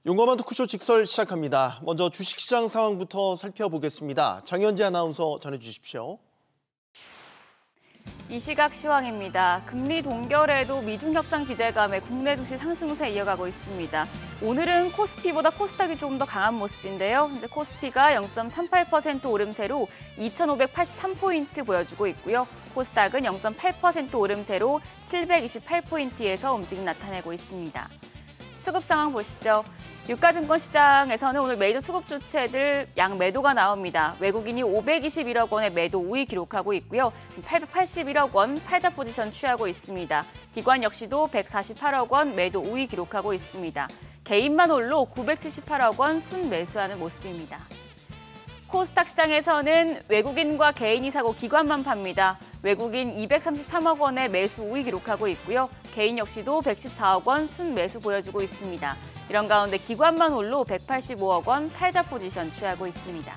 용감한 토크쇼 직설 시작합니다. 먼저 주식시장 상황부터 살펴보겠습니다. 장현지 아나운서 전해주십시오. 이 시각 시황입니다. 금리 동결에도 미중 협상 기대감에 국내 증시 상승세 이어가고 있습니다. 오늘은 코스피보다 코스닥이 조금 더 강한 모습인데요. 현재 코스피가 0.38% 오름세로 2,583포인트 보여주고 있고요. 코스닥은 0.8% 오름세로 728포인트에서 움직임 나타내고 있습니다. 수급 상황 보시죠. 유가증권 시장에서는 오늘 메이저 수급 주체들 양 매도가 나옵니다. 외국인이 521억 원의 매도 우위 기록하고 있고요. 881억 원 팔자 포지션 취하고 있습니다. 기관 역시도 148억 원 매도 우위 기록하고 있습니다. 개인만 홀로 978억 원 순매수하는 모습입니다. 코스닥 시장에서는 외국인과 개인이 사고 기관만 팝니다. 외국인 233억 원의 매수 우위 기록하고 있고요. 개인 역시도 114억 원 순매수 보여주고 있습니다. 이런 가운데 기관만 홀로 185억 원 팔자 포지션 취하고 있습니다.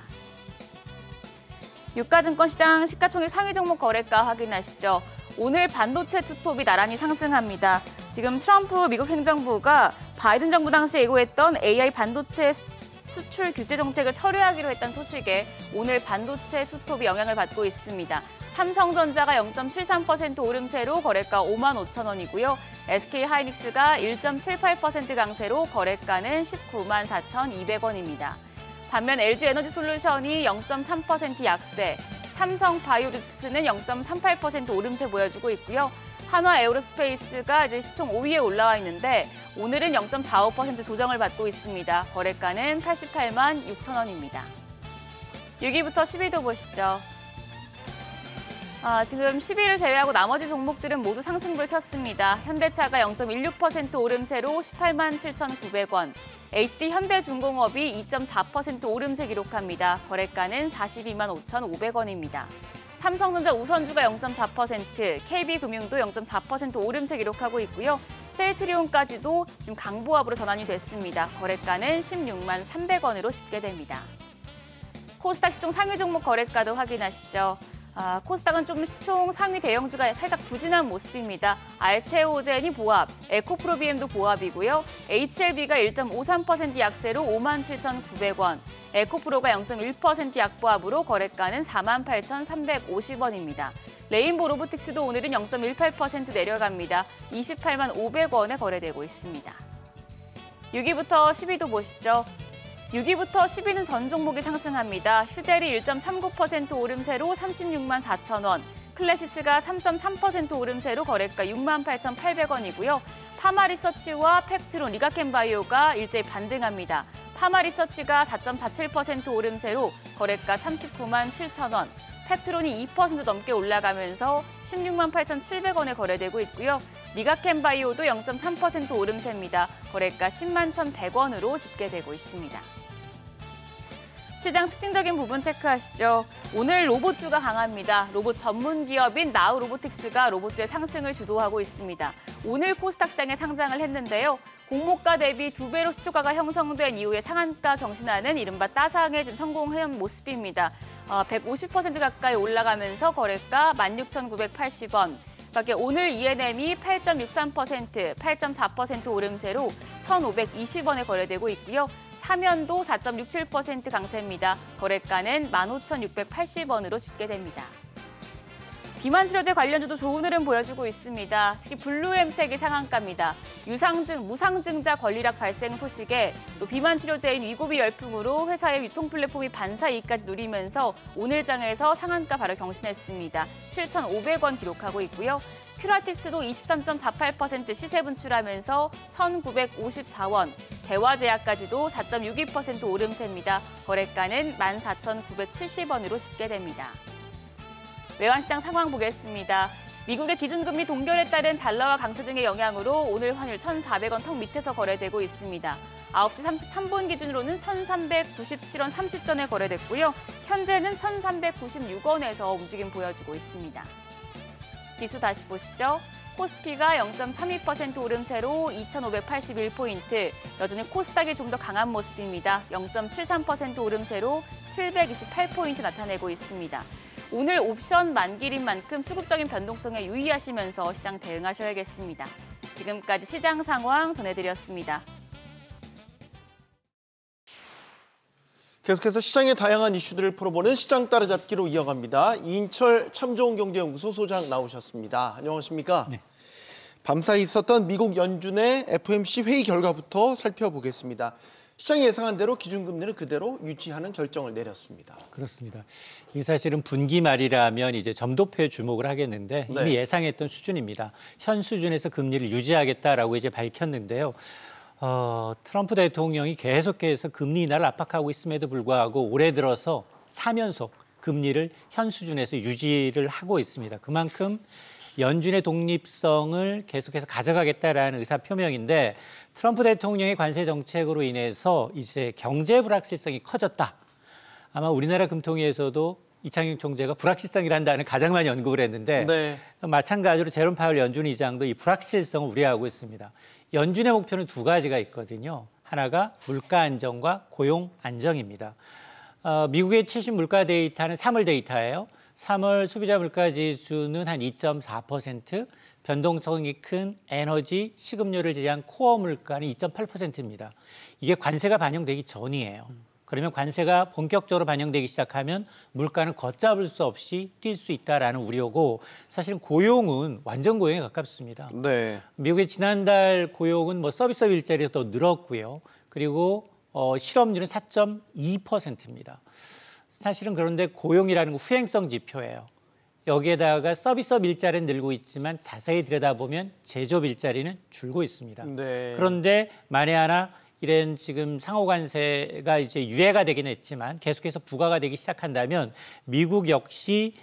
유가증권 시장 시가총액 상위 종목 거래가 확인하시죠. 오늘 반도체 투톱이 나란히 상승합니다. 지금 트럼프 미국 행정부가 바이든 정부 당시 예고했던 AI 반도체 수출 규제 정책을 철회하기로 했다는 소식에 오늘 반도체 투톱이 영향을 받고 있습니다. 삼성전자가 0.73% 오름세로 거래가 55,000원이고요. SK하이닉스가 1.78% 강세로 거래가는 194,200원입니다. 반면 LG에너지솔루션이 0.3% 약세, 삼성바이오로직스는 0.38% 오름세 보여주고 있고요. 한화에어로스페이스가 이제 시총 5위에 올라와 있는데 오늘은 0.45% 조정을 받고 있습니다. 거래가는 88만 6천원입니다. 6위부터 10위도 보시죠. 지금 10위를 제외하고 나머지 종목들은 모두 상승불 켰습니다. 현대차가 0.16% 오름세로 18만 7,900원, HD 현대중공업이 2.4% 오름세 기록합니다. 거래가는 42만 5,500원입니다. 삼성전자 우선주가 0.4%, KB금융도 0.4% 오름세 기록하고 있고요. 셀트리온까지도 지금 강보합으로 전환이 됐습니다. 거래가는 16만 300원으로 집계됩니다. 코스닥 시총 상위 종목 거래가도 확인하시죠. 코스닥은 좀 시총 상위 대형주가 살짝 부진한 모습입니다. 알테오젠이 보합, 에코프로비엠도 보합이고요. HLB가 1.53% 약세로 57,900원, 에코프로가 0.1% 약보합으로 거래가는 48,350원입니다. 레인보 로보틱스도 오늘은 0.18% 내려갑니다. 28만 500원에 거래되고 있습니다. 6위부터 10위도 보시죠. 6위부터 10위는 전 종목이 상승합니다. 휴젤이 1.39% 오름세로 36만 4천원, 클래시스가 3.3% 오름세로 거래가 6만 8,800원이고요. 파마리서치와 펩트론, 리가켄바이오가 일제히 반등합니다. 파마리서치가 4.47% 오름세로 거래가 39만 7천원, 펩트론이 2% 넘게 올라가면서 16만 8,700원에 거래되고 있고요. 리가켄바이오도 0.3% 오름세입니다. 거래가 10만 1,100원으로 집계되고 있습니다. 시장 특징적인 부분 체크하시죠. 오늘 로봇주가 강합니다. 로봇 전문 기업인 나우로보틱스가 로봇주의 상승을 주도하고 있습니다. 오늘 코스닥 시장에 상장을 했는데요. 공모가 대비 2배로 시초가가 형성된 이후에 상한가 경신하는 이른바 따상에 지금 성공한 모습입니다. 150% 가까이 올라가면서 거래가 16,980원. 밖에 오늘 ENM이 8.63%, 8.4% 오름세로 1,520원에 거래되고 있고요. 사면도 4.67% 강세입니다. 거래가는 15,680원으로 집계됩니다. 비만치료제 관련주도 좋은 흐름 보여주고 있습니다. 특히 블루엠텍이 상한가입니다. 무상증자 권리락 발생 소식에 또 비만치료제인 위고비 열풍으로 회사의 유통 플랫폼이 반사 이익까지 누리면서 오늘 장에서 상한가 바로 경신했습니다. 7,500원 기록하고 있고요. 큐라티스도 23.48% 시세 분출하면서 1,954원, 대화제약까지도 4.62% 오름세입니다. 거래가는 14,970원으로 집계됩니다. 외환시장 상황 보겠습니다. 미국의 기준금리 동결에 따른 달러와 강세 등의 영향으로 오늘 환율 1,400원 턱 밑에서 거래되고 있습니다. 9시 33분 기준으로는 1,397원 30전에 거래됐고요. 현재는 1,396원에서 움직임 보여주고 있습니다. 지수 다시 보시죠. 코스피가 0.32% 오름세로 2,581포인트, 여전히 코스닥이 좀 더 강한 모습입니다. 0.73% 오름세로 728포인트 나타내고 있습니다. 오늘 옵션 만기인 만큼 수급적인 변동성에 유의하시면서 시장 대응하셔야겠습니다. 지금까지 시장 상황 전해드렸습니다. 계속해서 시장의 다양한 이슈들을 풀어보는 시장 따라잡기로 이어갑니다. 이인철 참좋은경제연구소 소장 나오셨습니다. 안녕하십니까? 네. 밤사이 있었던 미국 연준의 FOMC 회의 결과부터 살펴보겠습니다. 시장이 예상한 대로 기준금리를 그대로 유지하는 결정을 내렸습니다. 그렇습니다. 이 사실은 분기 말이라면 이제 점도표에 주목을 하겠는데 이미 네. 예상했던 수준입니다. 현 수준에서 금리를 유지하겠다라고 이제 밝혔는데요. 트럼프 대통령이 계속해서 금리 인하를 압박하고 있음에도 불구하고 올해 들어서 4연속 금리를 현 수준에서 유지를 하고 있습니다. 그만큼 연준의 독립성을 계속해서 가져가겠다라는 의사 표명인데 트럼프 대통령의 관세 정책으로 인해서 이제 경제 불확실성이 커졌다. 아마 우리나라 금통위에서도 이창용 총재가 불확실성이라는 단어를 가장 많이 언급을 했는데 네. 마찬가지로 제롬 파월 연준 의장도 이 불확실성을 우려하고 있습니다. 연준의 목표는 두 가지가 있거든요. 하나가 물가 안정과 고용 안정입니다. 미국의 최신 물가 데이터는 3월 데이터예요. 3월 소비자 물가 지수는 한 2.4%, 변동성이 큰 에너지, 식음료를 제외한 코어 물가는 2.8%입니다. 이게 관세가 반영되기 전이에요. 그러면 관세가 본격적으로 반영되기 시작하면 물가는 걷잡을 수 없이 뛸 수 있다라는 우려고 사실은 고용은 완전 고용에 가깝습니다. 네. 미국의 지난달 고용은 서비스업 일자리가 더 늘었고요. 그리고 실업률은 4.2%입니다. 사실은 그런데 고용이라는 건 후행성 지표예요. 여기에다가 서비스업 일자리는 늘고 있지만 자세히 들여다보면 제조업 일자리는 줄고 있습니다. 네. 그런데 만에 하나 이런 지금 상호관세가 이제 유예가 되긴 했지만 계속해서 부과가 되기 시작한다면 미국 역시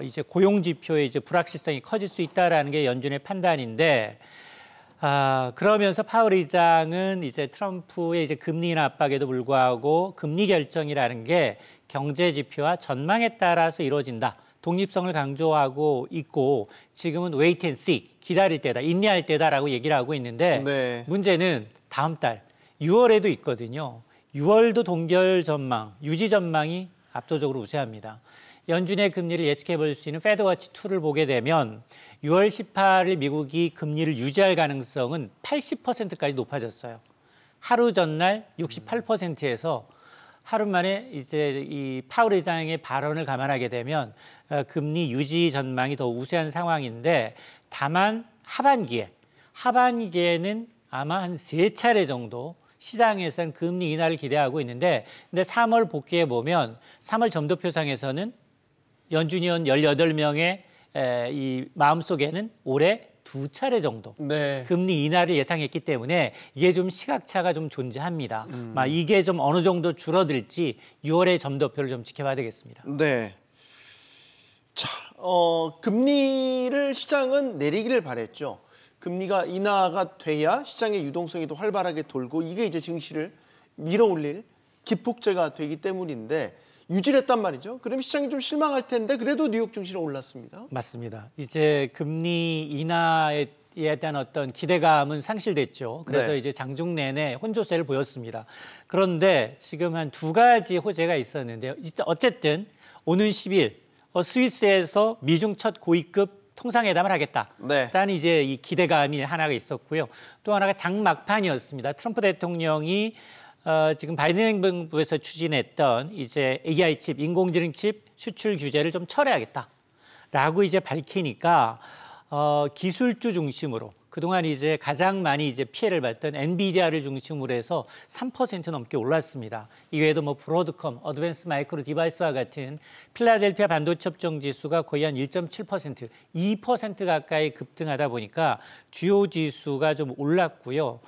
이제 고용 지표의 이제 불확실성이 커질 수 있다라는 게 연준의 판단인데 그러면서 파월 의장은 이제 트럼프의 이제 금리 인하 압박에도 불구하고 금리 결정이라는 게 경제 지표와 전망에 따라서 이루어진다. 독립성을 강조하고 있고 지금은 wait and see, 기다릴 때다, 인내할 때다라고 얘기를 하고 있는데 네. 문제는 다음 달 6월에도 있거든요. 6월도 동결 전망, 유지 전망이 압도적으로 우세합니다. 연준의 금리를 예측해 볼 수 있는 패드워치 2를 보게 되면 6월 18일 미국이 금리를 유지할 가능성은 80%까지 높아졌어요. 하루 전날 68%에서 하루 만에 이제 이 파월 의장의 발언을 감안하게 되면 금리 유지 전망이 더 우세한 상황인데 다만 하반기에는 아마 한 3차례 정도 시장에서는 금리 인하를 기대하고 있는데 근데 3월 복귀에 보면 3월 점도표상에서는 연준 의원 18명의 이 마음속에는 올해 2차례 정도 네. 금리 인하를 예상했기 때문에 이게 좀 시각차가 좀 존재합니다. 이게 좀 어느 정도 줄어들지 6월의 점도표를 좀 지켜봐야 되겠습니다. 네. 자, 금리를 시장은 내리기를 바랬죠. 금리가 인하가 돼야 시장의 유동성이 더 활발하게 돌고 이게 이제 증시를 밀어올릴 기폭제가 되기 때문인데 유지를 했단 말이죠. 그럼 시장이 좀 실망할 텐데 그래도 뉴욕 증시는 올랐습니다. 맞습니다. 이제 금리 인하에 대한 어떤 기대감은 상실됐죠. 그래서 네. 이제 장중 내내 혼조세를 보였습니다. 그런데 지금 한 두 가지 호재가 있었는데요. 어쨌든 오는 10일 스위스에서 미중 첫 고위급 통상회담을 하겠다라는 네. 이제 이 기대감이 하나가 있었고요. 또 하나가 장막판이었습니다. 트럼프 대통령이 지금 바이든 행정부에서 추진했던 이제 AI 칩, 인공지능 칩 수출 규제를 좀 철회하겠다라고 이제 밝히니까 기술주 중심으로 그동안 이제 가장 많이 이제 피해를 봤던 엔비디아를 중심으로 해서 3% 넘게 올랐습니다. 이외에도 브로드컴, 어드밴스 마이크로 디바이스와 같은 필라델피아 반도체 업종 지수가 거의 한 1.7%, 2% 가까이 급등하다 보니까 주요 지수가 좀 올랐고요.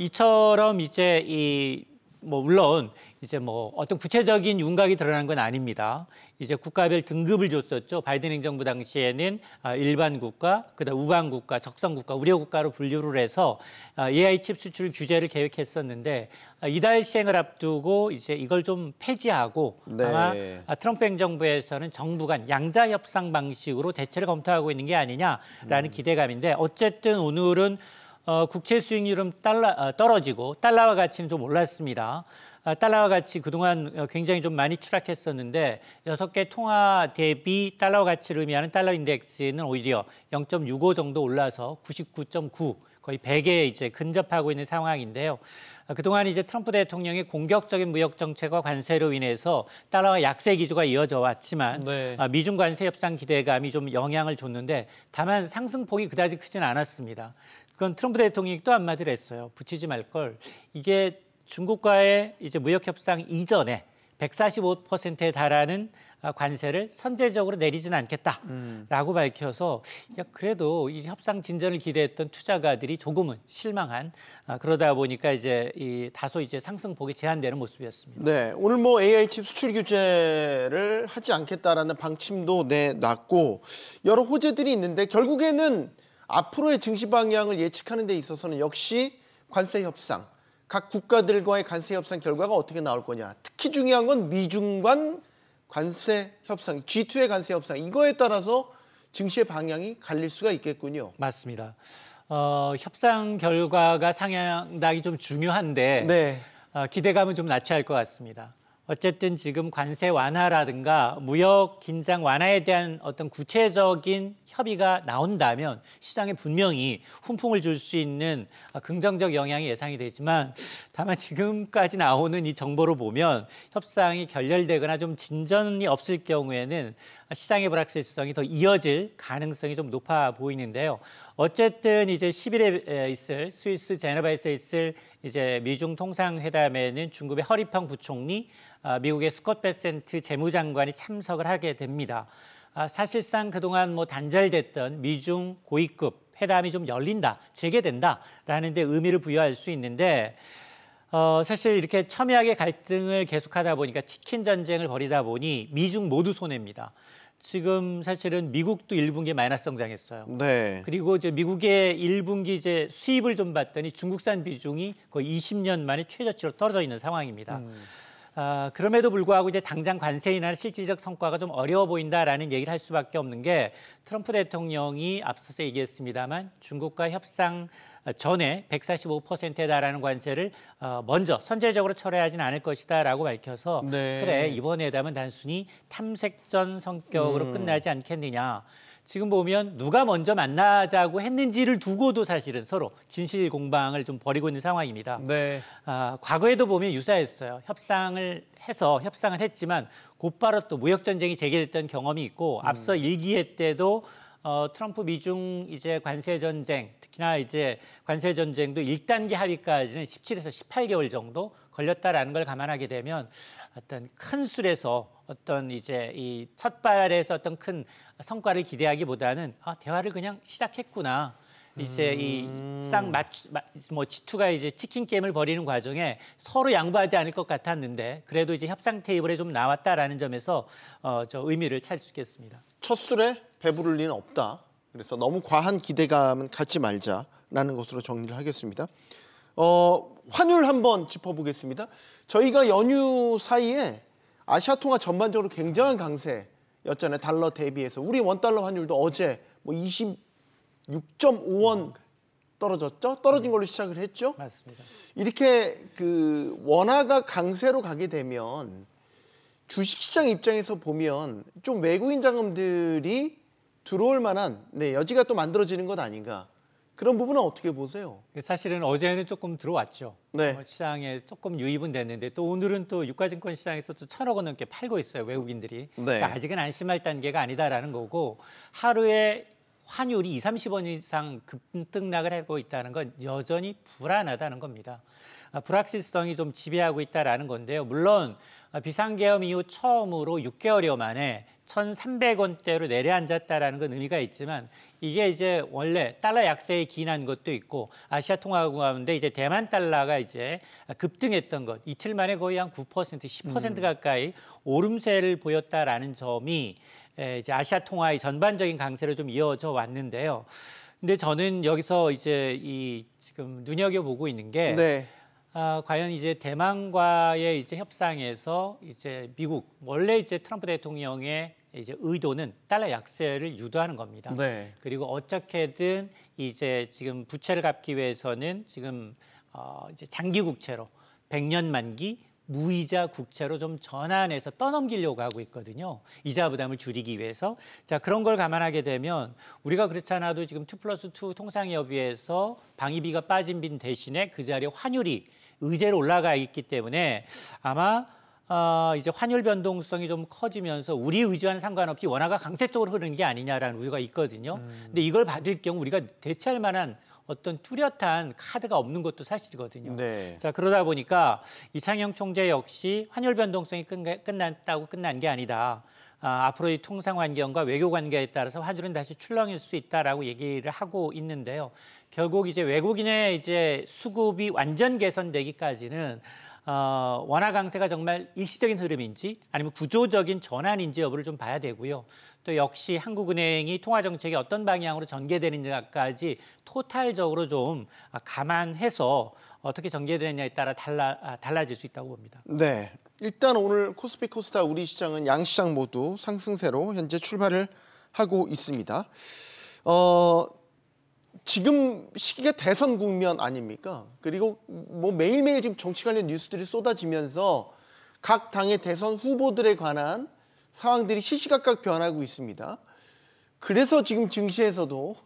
이처럼 이제 물론 이제 어떤 구체적인 윤곽이 드러난 건 아닙니다. 이제 국가별 등급을 줬었죠. 바이든 행정부 당시에는 일반 국가, 그다음 우방 국가, 적성 국가, 우려 국가로 분류를 해서 AI 칩 수출 규제를 계획했었는데 이달 시행을 앞두고 이제 이걸 좀 폐지하고 네. 아마 트럼프 행정부에서는 정부 간 양자 협상 방식으로 대체를 검토하고 있는 게 아니냐라는 기대감인데 어쨌든 오늘은 국채 수익률은 떨어지고 달러화 가치는 좀 올랐습니다. 달러화 가치 그동안 굉장히 좀 많이 추락했었는데 6개 통화 대비 달러화 가치를 의미하는 달러 인덱스는 오히려 0.65 정도 올라서 99.9, 거의 거의 100에 이제 근접하고 있는 상황인데요. 그동안 이제 트럼프 대통령의 공격적인 무역 정책과 관세로 인해서 달러가 약세 기조가 이어져 왔지만 네. 미중 관세 협상 기대감이 좀 영향을 줬는데 다만 상승폭이 그다지 크진 않았습니다. 그건 트럼프 대통령이 또 한마디를 했어요. 붙이지 말 걸. 이게 중국과의 이제 무역 협상 이전에 145%에 달하는 관세를 선제적으로 내리지는 않겠다라고 밝혀서 그래도 이 협상 진전을 기대했던 투자가들이 조금은 실망한 그러다 보니까 이제 이 다소 이제 상승폭이 제한되는 모습이었습니다. 네, 오늘 뭐 AI 칩 수출 규제를 하지 않겠다라는 방침도 내놨고 여러 호재들이 있는데 결국에는 앞으로의 증시 방향을 예측하는 데 있어서는 역시 관세 협상, 각 국가들과의 관세 협상 결과가 어떻게 나올 거냐. 특히 중요한 건 미중 간 관세 협상, G2의 관세 협상 이거에 따라서 증시의 방향이 갈릴 수가 있겠군요. 맞습니다. 협상 결과가 상당히 좀 중요한데 네. 기대감은 좀 낮춰야 할 것 같습니다. 어쨌든 지금 관세 완화라든가 무역 긴장 완화에 대한 어떤 구체적인 협의가 나온다면 시장에 분명히 훈풍을 줄 수 있는 긍정적 영향이 예상이 되지만 다만 지금까지 나오는 이 정보로 보면 협상이 결렬되거나 좀 진전이 없을 경우에는 시장의 불확실성이 더 이어질 가능성이 좀 높아 보이는데요. 어쨌든 이제 10일에 있을 스위스 제네바에서 있을 이제 미중 통상회담에는 중국의 허리펑 부총리, 미국의 스콧 베센트 재무장관이 참석을 하게 됩니다. 사실상 그동안 뭐 단절됐던 미중 고위급 회담이 좀 열린다, 재개된다라는 데 의미를 부여할 수 있는데 사실 이렇게 첨예하게 갈등을 계속하다 보니까 치킨 전쟁을 벌이다 보니 미중 모두 손해입니다. 지금 사실은 미국도 1분기에 마이너스 성장했어요. 네. 그리고 이제 미국의 1분기 이제 수입을 좀 봤더니 중국산 비중이 거의 20년 만에 최저치로 떨어져 있는 상황입니다. 그럼에도 불구하고 이제 당장 관세 인하는 실질적 성과가 좀 어려워 보인다라는 얘기를 할 수밖에 없는 게 트럼프 대통령이 앞서서 얘기했습니다만 중국과 협상 전에 145%에 달하는 관세를 먼저 선제적으로 철회하지는 않을 것이다라고 밝혀서 네. 그래 이번 회담은 단순히 탐색전 성격으로 끝나지 않겠느냐. 지금 보면 누가 먼저 만나자고 했는지를 두고도 사실은 서로 진실 공방을 좀 벌이고 있는 상황입니다. 네. 과거에도 보면 유사했어요. 협상을 했지만 곧바로 또 무역 전쟁이 재개됐던 경험이 있고 앞서 1기회 때도 트럼프 미중 이제 관세 전쟁, 특히나 이제 관세 전쟁도 1단계 합의까지는 17에서 18개월 정도 걸렸다라는 걸 감안하게 되면 어떤 큰 술에서 어떤 이제 이 첫발에서 어떤 큰 성과를 기대하기보다는 대화를 그냥 시작했구나. 이제 뭐 G2가 이제 치킨 게임을 벌이는 과정에 서로 양보하지 않을 것 같았는데 그래도 이제 협상 테이블에 좀 나왔다라는 점에서 저 의미를 찾을 수 있겠습니다. 첫 술에 배부를 리는 없다. 그래서 너무 과한 기대감은 갖지 말자라는 것으로 정리를 하겠습니다. 환율 한번 짚어보겠습니다. 저희가 연휴 사이에 아시아 통화 전반적으로 굉장한 강세였잖아요. 달러 대비해서. 우리 원달러 환율도 어제 뭐 26.5원 떨어졌죠? 떨어진 걸로 시작을 했죠? 맞습니다. 이렇게 그 원화가 강세로 가게 되면 주식시장 입장에서 보면 좀 외국인 자금들이 들어올 만한 여지가 또 만들어지는 것 아닌가. 그런 부분은 어떻게 보세요? 사실은 어제는 조금 들어왔죠. 네. 시장에 조금 유입은 됐는데 또 오늘은 또 유가증권 시장에서 또 1,000억 원 넘게 팔고 있어요. 외국인들이. 네. 그러니까 아직은 안심할 단계가 아니다라는 거고 하루에 환율이 20, 30원 이상 급등락을 하고 있다는 건 여전히 불안하다는 겁니다. 불확실성이 좀 지배하고 있다라는 건데요. 물론 비상계엄 이후 처음으로 6개월여 만에 1,300원대로 내려앉았다라는 건 의미가 있지만 이게 이제 원래 달러 약세에 기인한 것도 있고 아시아 통화국 가운데 이제 대만 달러가 이제 급등했던 것 이틀 만에 거의 한 9%, 10% 가까이 오름세를 보였다라는 점이 이제 아시아 통화의 전반적인 강세로 좀 이어져 왔는데요. 근데 저는 여기서 이제 이 지금 눈여겨보고 있는 게 네. 과연 이제 대만과의 이제 협상에서 이제 미국 원래 이제 트럼프 대통령의 이제 의도는 달러 약세를 유도하는 겁니다. 네. 그리고 어떻게든 이제 지금 부채를 갚기 위해서는 지금 이제 장기 국채로 100년 만기 무이자 국채로 좀 전환해서 떠넘기려고 하고 있거든요. 이자 부담을 줄이기 위해서. 자, 그런 걸 감안하게 되면 우리가 그렇지 않아도 지금 2+2 통상협의에서 방위비가 빠진 빈 대신에 그 자리에 환율이 의제로 올라가 있기 때문에 아마 이제 환율 변동성이 좀 커지면서 우리 의지와는 상관없이 원화가 강세 쪽으로 흐르는 게 아니냐라는 우려가 있거든요. 근데 이걸 받을 경우 우리가 대체할 만한 어떤 뚜렷한 카드가 없는 것도 사실이거든요. 네. 자, 그러다 보니까 이창용 총재 역시 환율 변동성이 끝났다고 끝난 게 아니다. 앞으로의 통상 환경과 외교 관계에 따라서 환율은 다시 출렁일 수 있다라고 얘기를 하고 있는데요. 결국 이제 외국인의 이제 수급이 완전 개선되기까지는 원화 강세가 정말 일시적인 흐름인지 아니면 구조적인 전환인지 여부를 좀 봐야 되고요. 또 역시 한국은행이 통화 정책이 어떤 방향으로 전개되는지까지 토탈적으로 좀 감안해서 어떻게 전개되느냐에 따라 달라질 수 있다고 봅니다. 네, 일단 오늘 코스피 코스닥 우리 시장은 양시장 모두 상승세로 현재 출발을 하고 있습니다. 지금 시기가 대선 국면 아닙니까? 그리고 뭐 매일매일 지금 정치 관련 뉴스들이 쏟아지면서 각 당의 대선 후보들에 관한 상황들이 시시각각 변하고 있습니다. 그래서 지금 증시에서도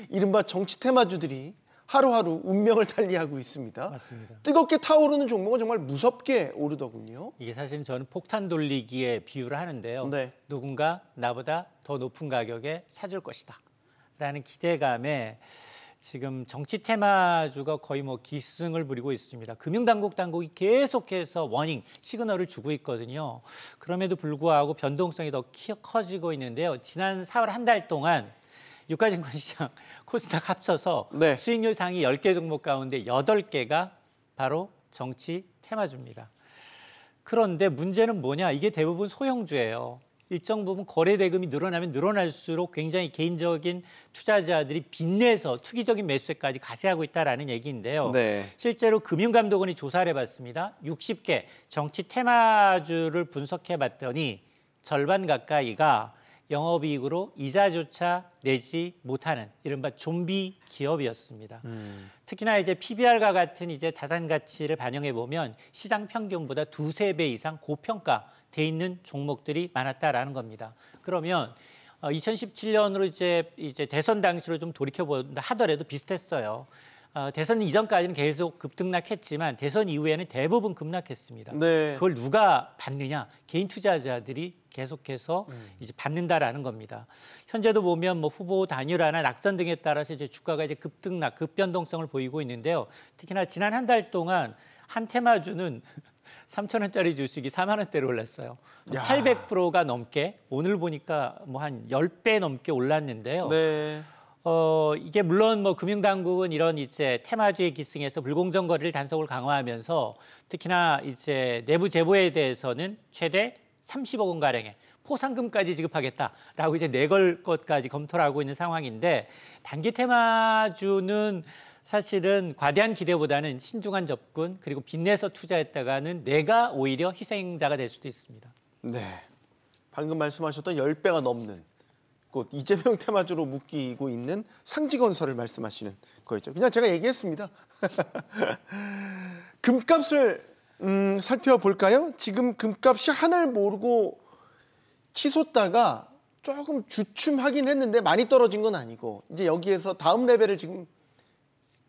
이른바 정치 테마주들이 하루하루 운명을 달리하고 있습니다. 맞습니다. 뜨겁게 타오르는 종목은 정말 무섭게 오르더군요. 이게 사실은 저는 폭탄 돌리기에 비유를 하는데요. 네. 누군가 나보다 더 높은 가격에 사줄 것이다 라는 기대감에 지금 정치 테마주가 거의 뭐 기승을 부리고 있습니다. 금융당국이 계속해서 워닝, 시그널을 주고 있거든요. 그럼에도 불구하고 변동성이 더 커지고 있는데요. 지난 4월 한 달 동안 유가증권시장 코스닥 합쳐서 네. 수익률 상위 10개 종목 가운데 8개가 바로 정치 테마주입니다. 그런데 문제는 뭐냐? 이게 대부분 소형주예요. 일정 부분 거래 대금이 늘어나면 늘어날수록 굉장히 개인적인 투자자들이 빚내서 투기적인 매수세까지 가세하고 있다라는 얘기인데요. 네. 실제로 금융감독원이 조사를 해봤습니다. 60개 정치 테마주를 분석해봤더니 절반 가까이가 영업이익으로 이자조차 내지 못하는 이른바 좀비 기업이었습니다. 특히나 이제 PBR과 같은 이제 자산 가치를 반영해 보면 시장 평균보다 2~3배 이상 고평가 돼 있는 종목들이 많았다라는 겁니다. 그러면 2017년으로 이제 대선 당시로 좀 돌이켜 본다 하더라도 비슷했어요. 대선 이전까지는 계속 급등락했지만 대선 이후에는 대부분 급락했습니다. 네. 그걸 누가 받느냐? 개인 투자자들이 계속해서 이제 받는다라는 겁니다. 현재도 보면 뭐 후보 단일화나 낙선 등에 따라서 이제 주가가 이제 급등락, 급변동성을 보이고 있는데요. 특히나 지난 한 달 동안 한 테마주는 3,000원짜리 주식이 4만 원대로 올랐어요. 야. 800%가 넘게 오늘 보니까 뭐 한 10배 넘게 올랐는데요. 네. 이게 물론 뭐 금융당국은 이런 이제 테마주의 기승에서 불공정 거래를 단속을 강화하면서 특히나 이제 내부 제보에 대해서는 최대 30억 원 가량의 포상금까지 지급하겠다라고 이제 내걸 것까지 검토를 하고 있는 상황인데 단기 테마주는 사실은 과대한 기대보다는 신중한 접근 그리고 빚내서 투자했다가는 내가 오히려 희생자가 될 수도 있습니다. 네. 방금 말씀하셨던 10배가 넘는 곧 이재명 테마주로 묶이고 있는 상지건설을 말씀하시는 거였죠. 그냥 제가 얘기했습니다. 금값을 살펴볼까요? 지금 금값이 하늘 모르고 치솟다가 조금 주춤하긴 했는데 많이 떨어진 건 아니고 이제 여기에서 다음 레벨을 지금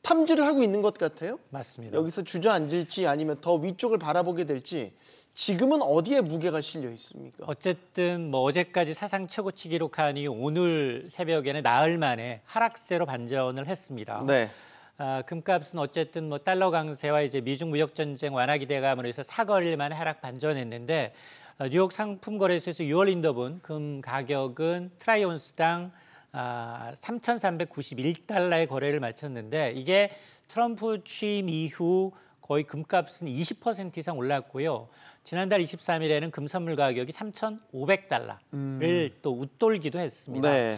탐지를 하고 있는 것 같아요. 맞습니다. 여기서 주저앉을지 아니면 더 위쪽을 바라보게 될지 지금은 어디에 무게가 실려 있습니까? 어쨌든 뭐 어제까지 사상 최고치 기록하니 오늘 새벽에는 나흘 만에 하락세로 반전을 했습니다. 네. 금값은 어쨌든 뭐 달러 강세와 이제 미중 무역 전쟁 완화 기대감으로 해서 사거리일 만에 하락 반전했는데 뉴욕 상품 거래소에서 6월 인더분 금 가격은 트라이온스당 3,391달러의 거래를 마쳤는데 이게 트럼프 취임 이후 거의 금값은 20% 이상 올랐고요. 지난달 23일에는 금 선물 가격이 3,500달러를 또 웃돌기도 했습니다. 네.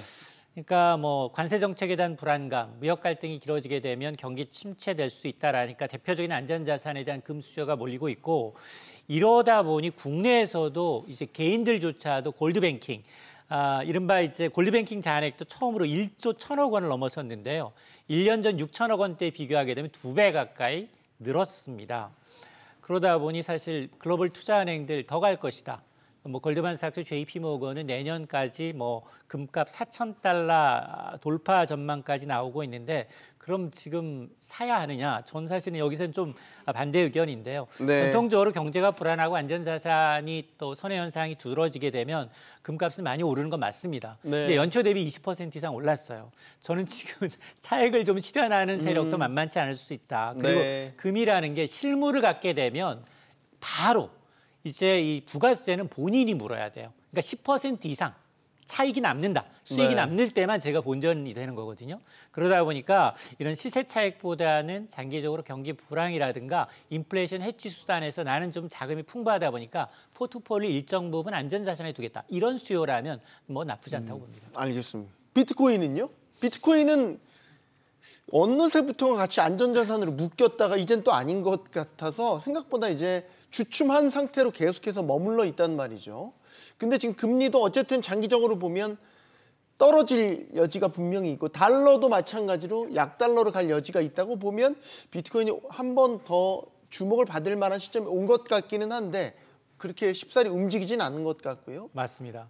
그러니까 뭐 관세 정책에 대한 불안감, 무역 갈등이 길어지게 되면 경기 침체될 수 있다라니까 대표적인 안전자산에 대한 금 수요가 몰리고 있고 이러다 보니 국내에서도 이제 개인들조차도 골드뱅킹 이른바 이제 골드뱅킹 잔액도 처음으로 1조 1,000억 원을 넘어섰는데요. 1년 전 6천억 원대에 비교하게 되면 2배 가까이 늘었습니다. 그러다 보니 사실 글로벌 투자은행들 더 갈 것이다. 뭐 골드만삭스, JP모건은 내년까지 뭐 금값 4,000달러 돌파 전망까지 나오고 있는데 그럼 지금 사야 하느냐? 전 사실은 여기서는 좀 반대 의견인데요. 네. 전통적으로 경제가 불안하고 안전자산이 또 선행 현상이 두드러지게 되면 금값은 많이 오르는 건 맞습니다. 네. 근데 연초 대비 20% 이상 올랐어요. 저는 지금 차익을 좀 실현하는 세력도 만만치 않을 수 있다. 그리고 네. 금이라는 게 실물을 갖게 되면 바로 이제 이 부가세는 본인이 물어야 돼요. 그러니까 10% 이상 차익이 남는다. 수익이 네. 남는 때만 제가 본전이 되는 거거든요. 그러다 보니까 이런 시세 차익보다는 장기적으로 경기 불황이라든가 인플레이션 해치 수단에서 나는 좀 자금이 풍부하다 보니까 포트폴리오 일정 부분 안전자산에 두겠다. 이런 수요라면 뭐 나쁘지 않다고 봅니다. 알겠습니다. 비트코인은요? 비트코인은 어느새부터 같이 안전자산으로 묶였다가 이젠 또 아닌 것 같아서 생각보다 이제 주춤한 상태로 계속해서 머물러 있단 말이죠. 근데 지금 금리도 어쨌든 장기적으로 보면 떨어질 여지가 분명히 있고 달러도 마찬가지로 약달러로 갈 여지가 있다고 보면 비트코인이 한 번 더 주목을 받을 만한 시점에 온 것 같기는 한데 그렇게 쉽사리 움직이진 않는 것 같고요. 맞습니다.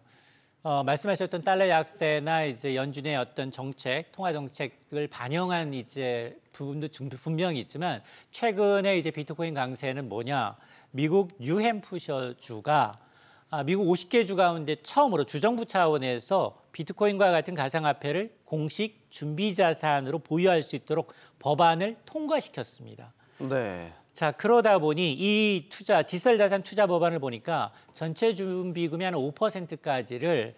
말씀하셨던 달러 약세나 이제 연준의 어떤 정책, 통화 정책을 반영한 이제 부분도 분명히 있지만 최근에 이제 비트코인 강세는 뭐냐? 미국 뉴햄프셔주가 미국 50개 주 가운데 처음으로 주정부 차원에서 비트코인과 같은 가상화폐를 공식 준비자산으로 보유할 수 있도록 법안을 통과시켰습니다. 네. 자, 그러다 보니 이 디지털 자산 투자 법안을 보니까 전체 준비금의 한 5%까지를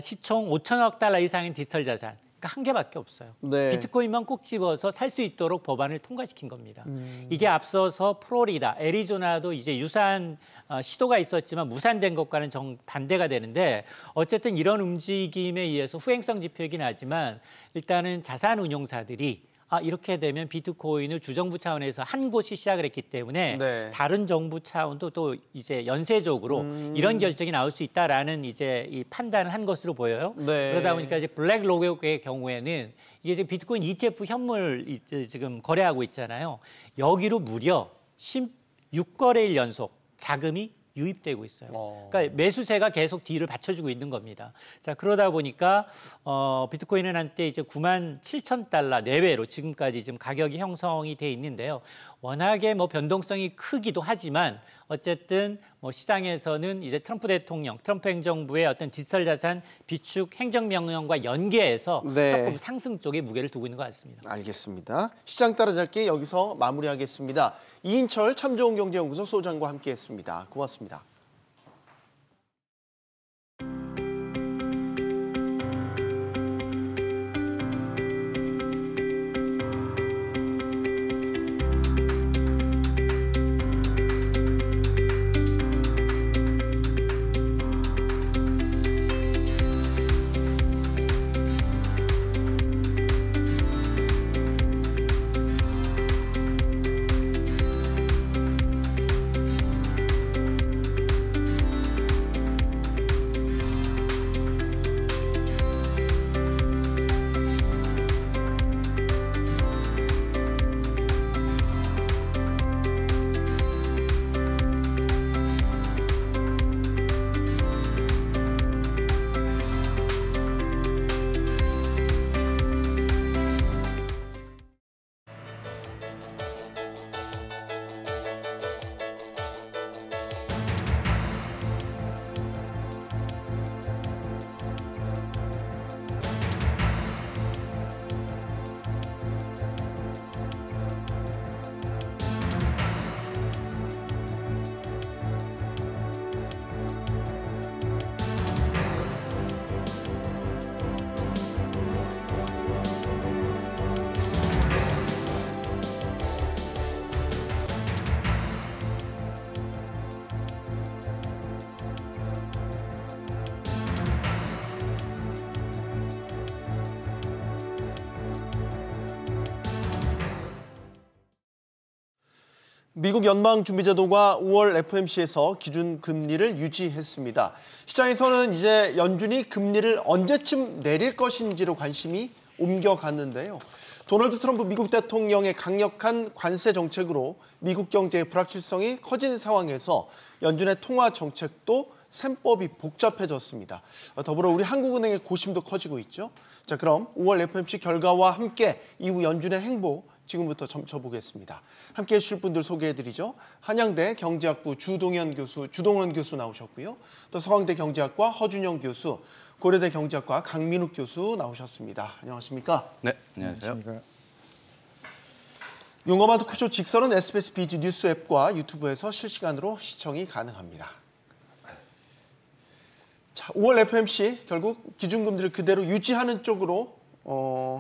시총 5천억 달러 이상인 디지털 자산, 그러니까 한 개밖에 없어요. 네. 비트코인만 꼭 집어서 살 수 있도록 법안을 통과시킨 겁니다. 이게 앞서서 플로리다, 애리조나도 이제 유사한 시도가 있었지만 무산된 것과는 정반대가 되는데 어쨌든 이런 움직임에 의해서 후행성 지표이긴 하지만 일단은 자산운용사들이 이렇게 되면 비트코인을 주정부 차원에서 한 곳이 시작을 했기 때문에 네. 다른 정부 차원도 또 이제 연쇄적으로 이런 결정이 나올 수 있다라는 이제 이 판단을 한 것으로 보여요. 네. 그러다 보니까 이제 블랙록의 경우에는 이게 지금 비트코인 ETF 현물 지금 거래하고 있잖아요. 여기로 무려 16거래일 연속 자금이 유입되고 있어요. 그러니까 매수세가 계속 뒤를 받쳐주고 있는 겁니다. 자, 그러다 보니까 비트코인은 한때 이제 97,000달러 내외로 지금까지 지금 가격이 형성이 돼 있는데요. 워낙에 뭐 변동성이 크기도 하지만 어쨌든 뭐 시장에서는 이제 트럼프 대통령, 트럼프 행정부의 어떤 디지털 자산 비축 행정명령과 연계해서 네. 조금 상승 쪽에 무게를 두고 있는 것 같습니다. 알겠습니다. 시장 따라잡기 여기서 마무리하겠습니다. 이인철 참좋은경제연구소 소장과 함께했습니다. 고맙습니다. 미국 연방준비제도가 5월 FOMC에서 기준금리를 유지했습니다. 시장에서는 이제 연준이 금리를 언제쯤 내릴 것인지로 관심이 옮겨갔는데요. 도널드 트럼프 미국 대통령의 강력한 관세 정책으로 미국 경제의 불확실성이 커지는 상황에서 연준의 통화 정책도 셈법이 복잡해졌습니다. 더불어 우리 한국은행의 고심도 커지고 있죠. 자, 그럼 5월 FOMC 결과와 함께 이후 연준의 행보 지금부터 점쳐보겠습니다. 함께 해주실 분들 소개해드리죠. 한양대 경제학부 주동원 교수 나오셨고요. 또 서강대 경제학과 허준영 교수, 고려대 경제학과 강민욱 교수 나오셨습니다. 안녕하십니까? 네, 안녕하세요. 용어만 토크쇼 직설은 SBS 비즈 뉴스 앱과 유튜브에서 실시간으로 시청이 가능합니다. 자, 5월 FOMC 결국 기준금리를 그대로 유지하는 쪽으로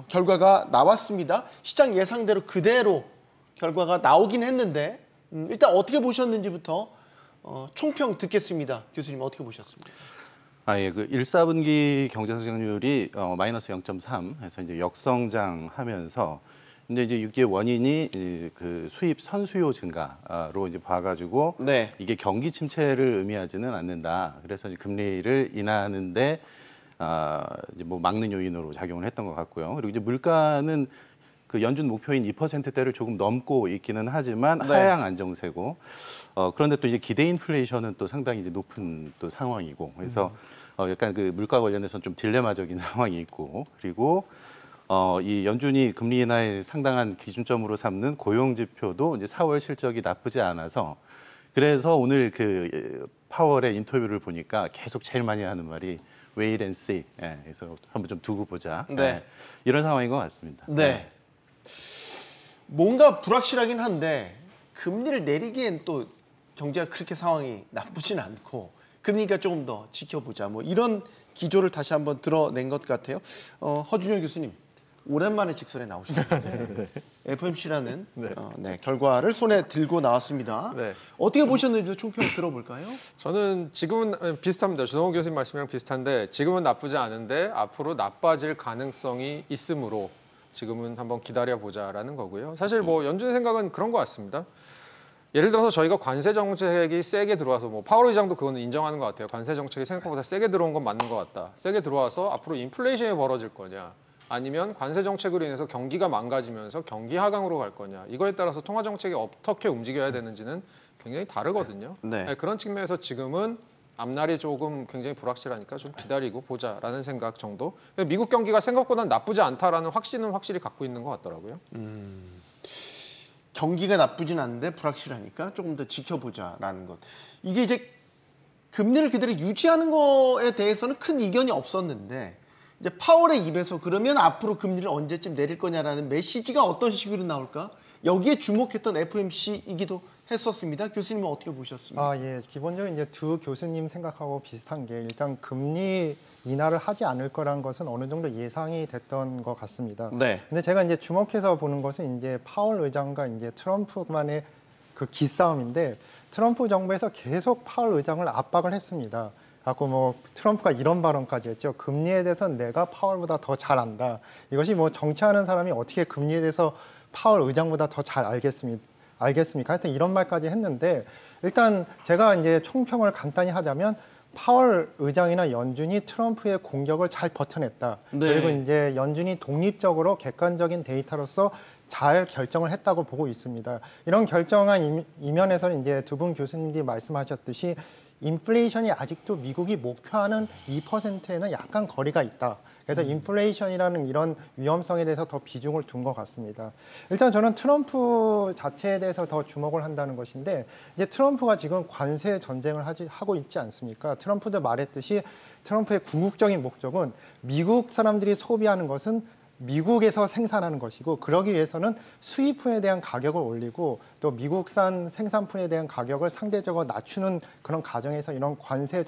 결과가 나왔습니다. 시장 예상대로 그대로 결과가 나오긴 했는데 일단 어떻게 보셨는지부터 총평 듣겠습니다. 교수님 어떻게 보셨습니까? 예, 그 1, 4분기 경제 성장률이 마이너스 0.3 해서 이제 역성장하면서 근데 이제 이게 원인이 그 수입 선수요 증가로 이제 봐가지고 네. 이게 경기 침체를 의미하지는 않는다. 그래서 이제 금리를 인하하는데 이제 뭐 막는 요인으로 작용을 했던 것 같고요. 그리고 이제 물가는 그 연준 목표인 2%대를 조금 넘고 있기는 하지만 네. 하향 안정세고 그런데 또 이제 기대 인플레이션은 또 상당히 이제 높은 또 상황이고 그래서 약간 그 물가 관련해서는 좀 딜레마적인 상황이 있고 그리고 이 연준이 금리 인하에 상당한 기준점으로 삼는 고용 지표도 이제 4월 실적이 나쁘지 않아서 그래서 오늘 그 파월의 인터뷰를 보니까 계속 제일 많이 하는 말이 wait and see. 예, 그래서 한번 좀 두고 보자. 네. 예, 이런 상황인 것 같습니다. 네. 뭔가 불확실하긴 한데 금리를 내리기엔 또 경제가 그렇게 상황이 나쁘진 않고 그러니까 조금 더 지켜보자. 뭐 이런 기조를 다시 한번 드러낸 것 같아요. 허준영 교수님 오랜만에 직설에 나오셨는데 FOMC라는 결과를 손에 들고 나왔습니다. 네. 어떻게 보셨는지 총평 들어볼까요? 저는 지금은 비슷합니다. 주동훈 교수님 말씀이랑 비슷한데 지금은 나쁘지 않은데 앞으로 나빠질 가능성이 있으므로 지금은 한번 기다려보자라는 거고요. 사실 뭐 연준 생각은 그런 것 같습니다. 예를 들어서 저희가 관세 정책이 세게 들어와서 뭐 파월 의장도 그거는 인정하는 것 같아요. 관세 정책이 생각보다 세게 들어온 건 맞는 것 같다. 세게 들어와서 앞으로 인플레이션이 벌어질 거냐 아니면 관세 정책으로 인해서 경기가 망가지면서 경기 하강으로 갈 거냐 이거에 따라서 통화 정책이 어떻게 움직여야 되는지는 굉장히 다르거든요. 네. 그런 측면에서 지금은 앞날이 조금 굉장히 불확실하니까 좀 기다리고 보자라는 생각 정도. 미국 경기가 생각보다는 나쁘지 않다라는 확신은 확실히 갖고 있는 것 같더라고요. 경기가 나쁘진 않은데 불확실하니까 조금 더 지켜보자라는 것. 이게 이제 금리를 그대로 유지하는 거에 대해서는 큰 이견이 없었는데 이제 파월의 입에서 그러면 앞으로 금리를 언제쯤 내릴 거냐라는 메시지가 어떤 식으로 나올까? 여기에 주목했던 FOMC이기도 했었습니다. 교수님은 어떻게 보셨습니까? 예. 기본적으로 이제 두 교수님 생각하고 비슷한 게 일단 금리 인하를 하지 않을 거라는 것은 어느 정도 예상이 됐던 것 같습니다. 네. 근데 제가 이제 주목해서 보는 것은 이제 파월 의장과 이제 트럼프만의 그 기싸움인데 트럼프 정부에서 계속 파월 의장을 압박을 했습니다. 갖고 뭐 트럼프가 이런 발언까지 했죠. 금리에 대해서는 내가 파월보다 더 잘 안다. 이것이 뭐 정치하는 사람이 어떻게 금리에 대해서 파월 의장보다 더 잘 알겠습니까? 하여튼 이런 말까지 했는데 일단 제가 이제 총평을 간단히 하자면 파월 의장이나 연준이 트럼프의 공격을 잘 버텨냈다. 네. 그리고 이제 연준이 독립적으로 객관적인 데이터로서 잘 결정을 했다고 보고 있습니다. 이런 결정한 이면에서는 이제 두 분 교수님들이 말씀하셨듯이 인플레이션이 아직도 미국이 목표하는 2%에는 약간 거리가 있다. 그래서 인플레이션이라는 이런 위험성에 대해서 더 비중을 둔 것 같습니다. 일단 저는 트럼프 자체에 대해서 더 주목을 한다는 것인데 이제 트럼프가 지금 관세 전쟁을 하고 있지 않습니까? 트럼프도 말했듯이 트럼프의 궁극적인 목적은 미국 사람들이 소비하는 것은 미국에서 생산하는 것이고 그러기 위해서는 수입품에 대한 가격을 올리고 또 미국산 생산품에 대한 가격을 상대적으로 낮추는 그런 과정에서 이런 관세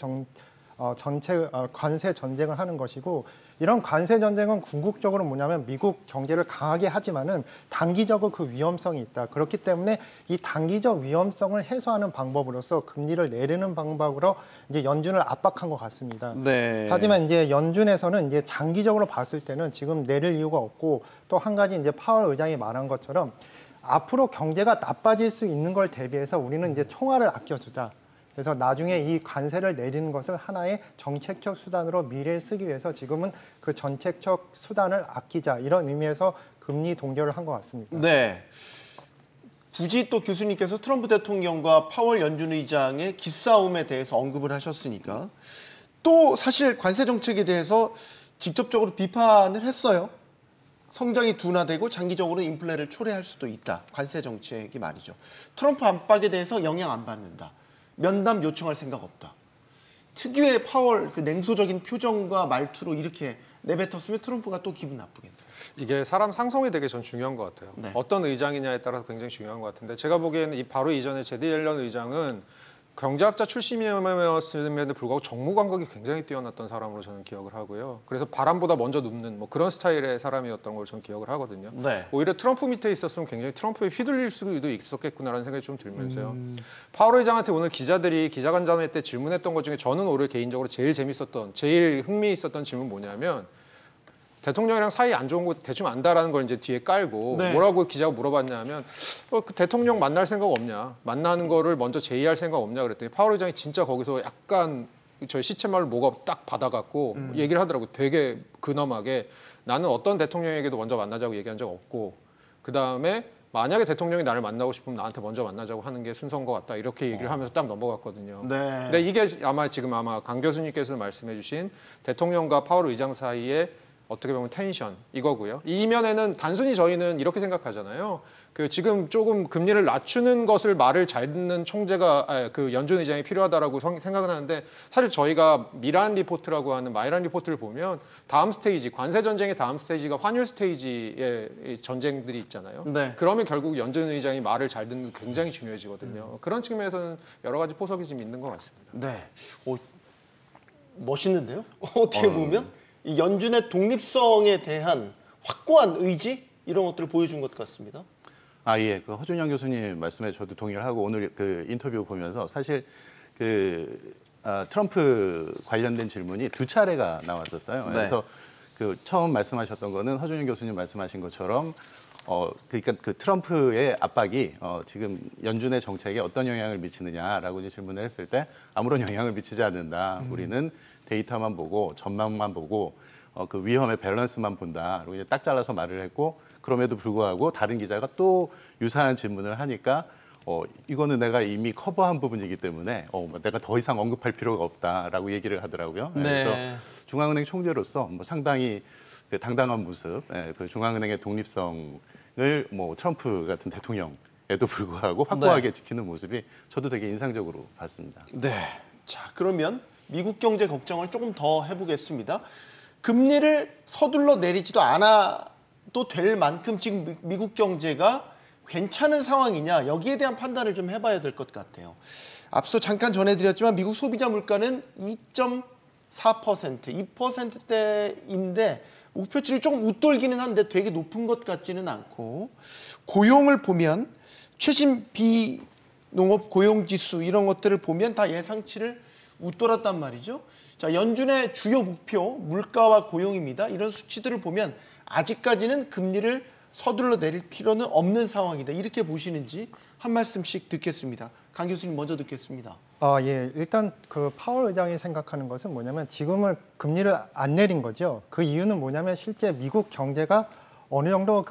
전쟁을 하는 것이고 이런 관세 전쟁은 궁극적으로 뭐냐면 미국 경제를 강하게 하지만은 단기적으로 그 위험성이 있다. 그렇기 때문에 이 단기적 위험성을 해소하는 방법으로서 금리를 내리는 방법으로 이제 연준을 압박한 것 같습니다. 네. 하지만 이제 연준에서는 이제 장기적으로 봤을 때는 지금 내릴 이유가 없고 또 한 가지 이제 파월 의장이 말한 것처럼 앞으로 경제가 나빠질 수 있는 걸 대비해서 우리는 이제 총알을 아껴주자. 그래서 나중에 이 관세를 내리는 것을 하나의 정책적 수단으로 미래에 쓰기 위해서 지금은 그 정책적 수단을 아끼자 이런 의미에서 금리 동결을 한 것 같습니다. 네. 굳이 또 교수님께서 트럼프 대통령과 파월 연준 의장의 기싸움에 대해서 언급을 하셨으니까 또 사실 관세 정책에 대해서 직접적으로 비판을 했어요. 성장이 둔화되고 장기적으로 인플레를 초래할 수도 있다. 관세 정책이 말이죠. 트럼프 안팎에 대해서 영향 안 받는다. 면담 요청할 생각 없다. 특유의 파월 그 냉소적인 표정과 말투로 이렇게 내뱉었으면 트럼프가 또 기분 나쁘겠네요. 이게 사람 상성이 되게 전 중요한 것 같아요. 네. 어떤 의장이냐에 따라서 굉장히 중요한 것 같은데 제가 보기에는 바로 이전에 제디 옐런 의장은 경제학자 출신이었음에도 불구하고 정무 감각이 굉장히 뛰어났던 사람으로 저는 기억을 하고요. 그래서 바람보다 먼저 눕는 뭐 그런 스타일의 사람이었던 걸 저는 기억을 하거든요. 네. 오히려 트럼프 밑에 있었으면 굉장히 트럼프에 휘둘릴 수도 있었겠구나라는 생각이 좀 들면서요. 파월 의장한테 오늘 기자들이 기자간담회 때 질문했던 것 중에 저는 오히려 개인적으로 제일 재밌었던, 제일 흥미있었던 질문 뭐냐면 대통령이랑 사이 안 좋은 거 대충 안다라는 걸 이제 뒤에 깔고 네. 뭐라고 기자가 물어봤냐면 그 대통령 만날 생각 없냐, 만나는 거를 먼저 제의할 생각 없냐 그랬더니 파월 의장이 진짜 거기서 약간 저희 시쳇말로 뭐가 딱 받아갖고 얘기를 하더라고요. 되게 근엄하게 나는 어떤 대통령에게도 먼저 만나자고 얘기한 적 없고 그 다음에 만약에 대통령이 나를 만나고 싶으면 나한테 먼저 만나자고 하는 게 순서인 것 같다 이렇게 얘기를 하면서 딱 넘어갔거든요. 네. 근데 이게 지금 강 교수님께서 말씀해주신 대통령과 파월 의장 사이에 어떻게 보면 텐션 이거고요. 이 면에는 단순히 저희는 이렇게 생각하잖아요. 그 지금 조금 금리를 낮추는 것을 말을 잘 듣는 총재가 그 연준 의장이 필요하다라고 생각은 하는데 사실 저희가 미란 리포트라고 하는 마이란 리포트를 보면 다음 스테이지 관세 전쟁의 다음 스테이지가 환율 스테이지의 전쟁들이 있잖아요. 네. 그러면 결국 연준 의장이 말을 잘 듣는 게 굉장히 중요해지거든요. 그런 측면에서는 여러 가지 포석이 좀 있는 것 같습니다. 네. 멋있는데요? 어떻게 보면 이 연준의 독립성에 대한 확고한 의지 이런 것들을 보여준 것 같습니다. 예. 그 허준영 교수님 말씀에 저도 동의를 하고 오늘 그 인터뷰 보면서 사실 트럼프 관련된 질문이 두 차례가 나왔었어요. 네. 그래서 그 처음 말씀하셨던 거는 허준영 교수님 말씀하신 것처럼 그러니까 그 트럼프의 압박이 지금 연준의 정책에 어떤 영향을 미치느냐라고 이제 질문을 했을 때 아무런 영향을 미치지 않는다. 우리는 데이터만 보고 전망만 보고 그 위험의 밸런스만 본다. 그리고 이제 딱 잘라서 말을 했고 그럼에도 불구하고 다른 기자가 또 유사한 질문을 하니까 이거는 내가 이미 커버한 부분이기 때문에 내가 더 이상 언급할 필요가 없다라고 얘기를 하더라고요. 네. 그래서 중앙은행 총재로서 뭐 상당히 그 당당한 모습, 그 중앙은행의 독립성을 뭐 트럼프 같은 대통령에도 불구하고 확고하게 지키는 모습이 저도 되게 인상적으로 봤습니다. 네. 자, 그러면 미국 경제 걱정을 조금 더 해보겠습니다. 금리를 서둘러 내리지도 않아도 될 만큼 지금 미국 경제가 괜찮은 상황이냐 여기에 대한 판단을 좀 해봐야 될 것 같아요. 앞서 잠깐 전해드렸지만 미국 소비자 물가는 2.4%, 2%대인데 목표치를 조금 웃돌기는 한데 되게 높은 것 같지는 않고 고용을 보면 최신 비농업 고용지수 이런 것들을 보면 다 예상치를 웃돌았단 말이죠. 자, 연준의 주요 목표 물가와 고용입니다. 이런 수치들을 보면 아직까지는 금리를 서둘러 내릴 필요는 없는 상황이다. 이렇게 보시는지 한 말씀씩 듣겠습니다. 강 교수님 먼저 듣겠습니다. 예. 일단 그 파월 의장이 생각하는 것은 뭐냐면 지금은 금리를 안 내린 거죠. 그 이유는 뭐냐면 실제 미국 경제가 어느 정도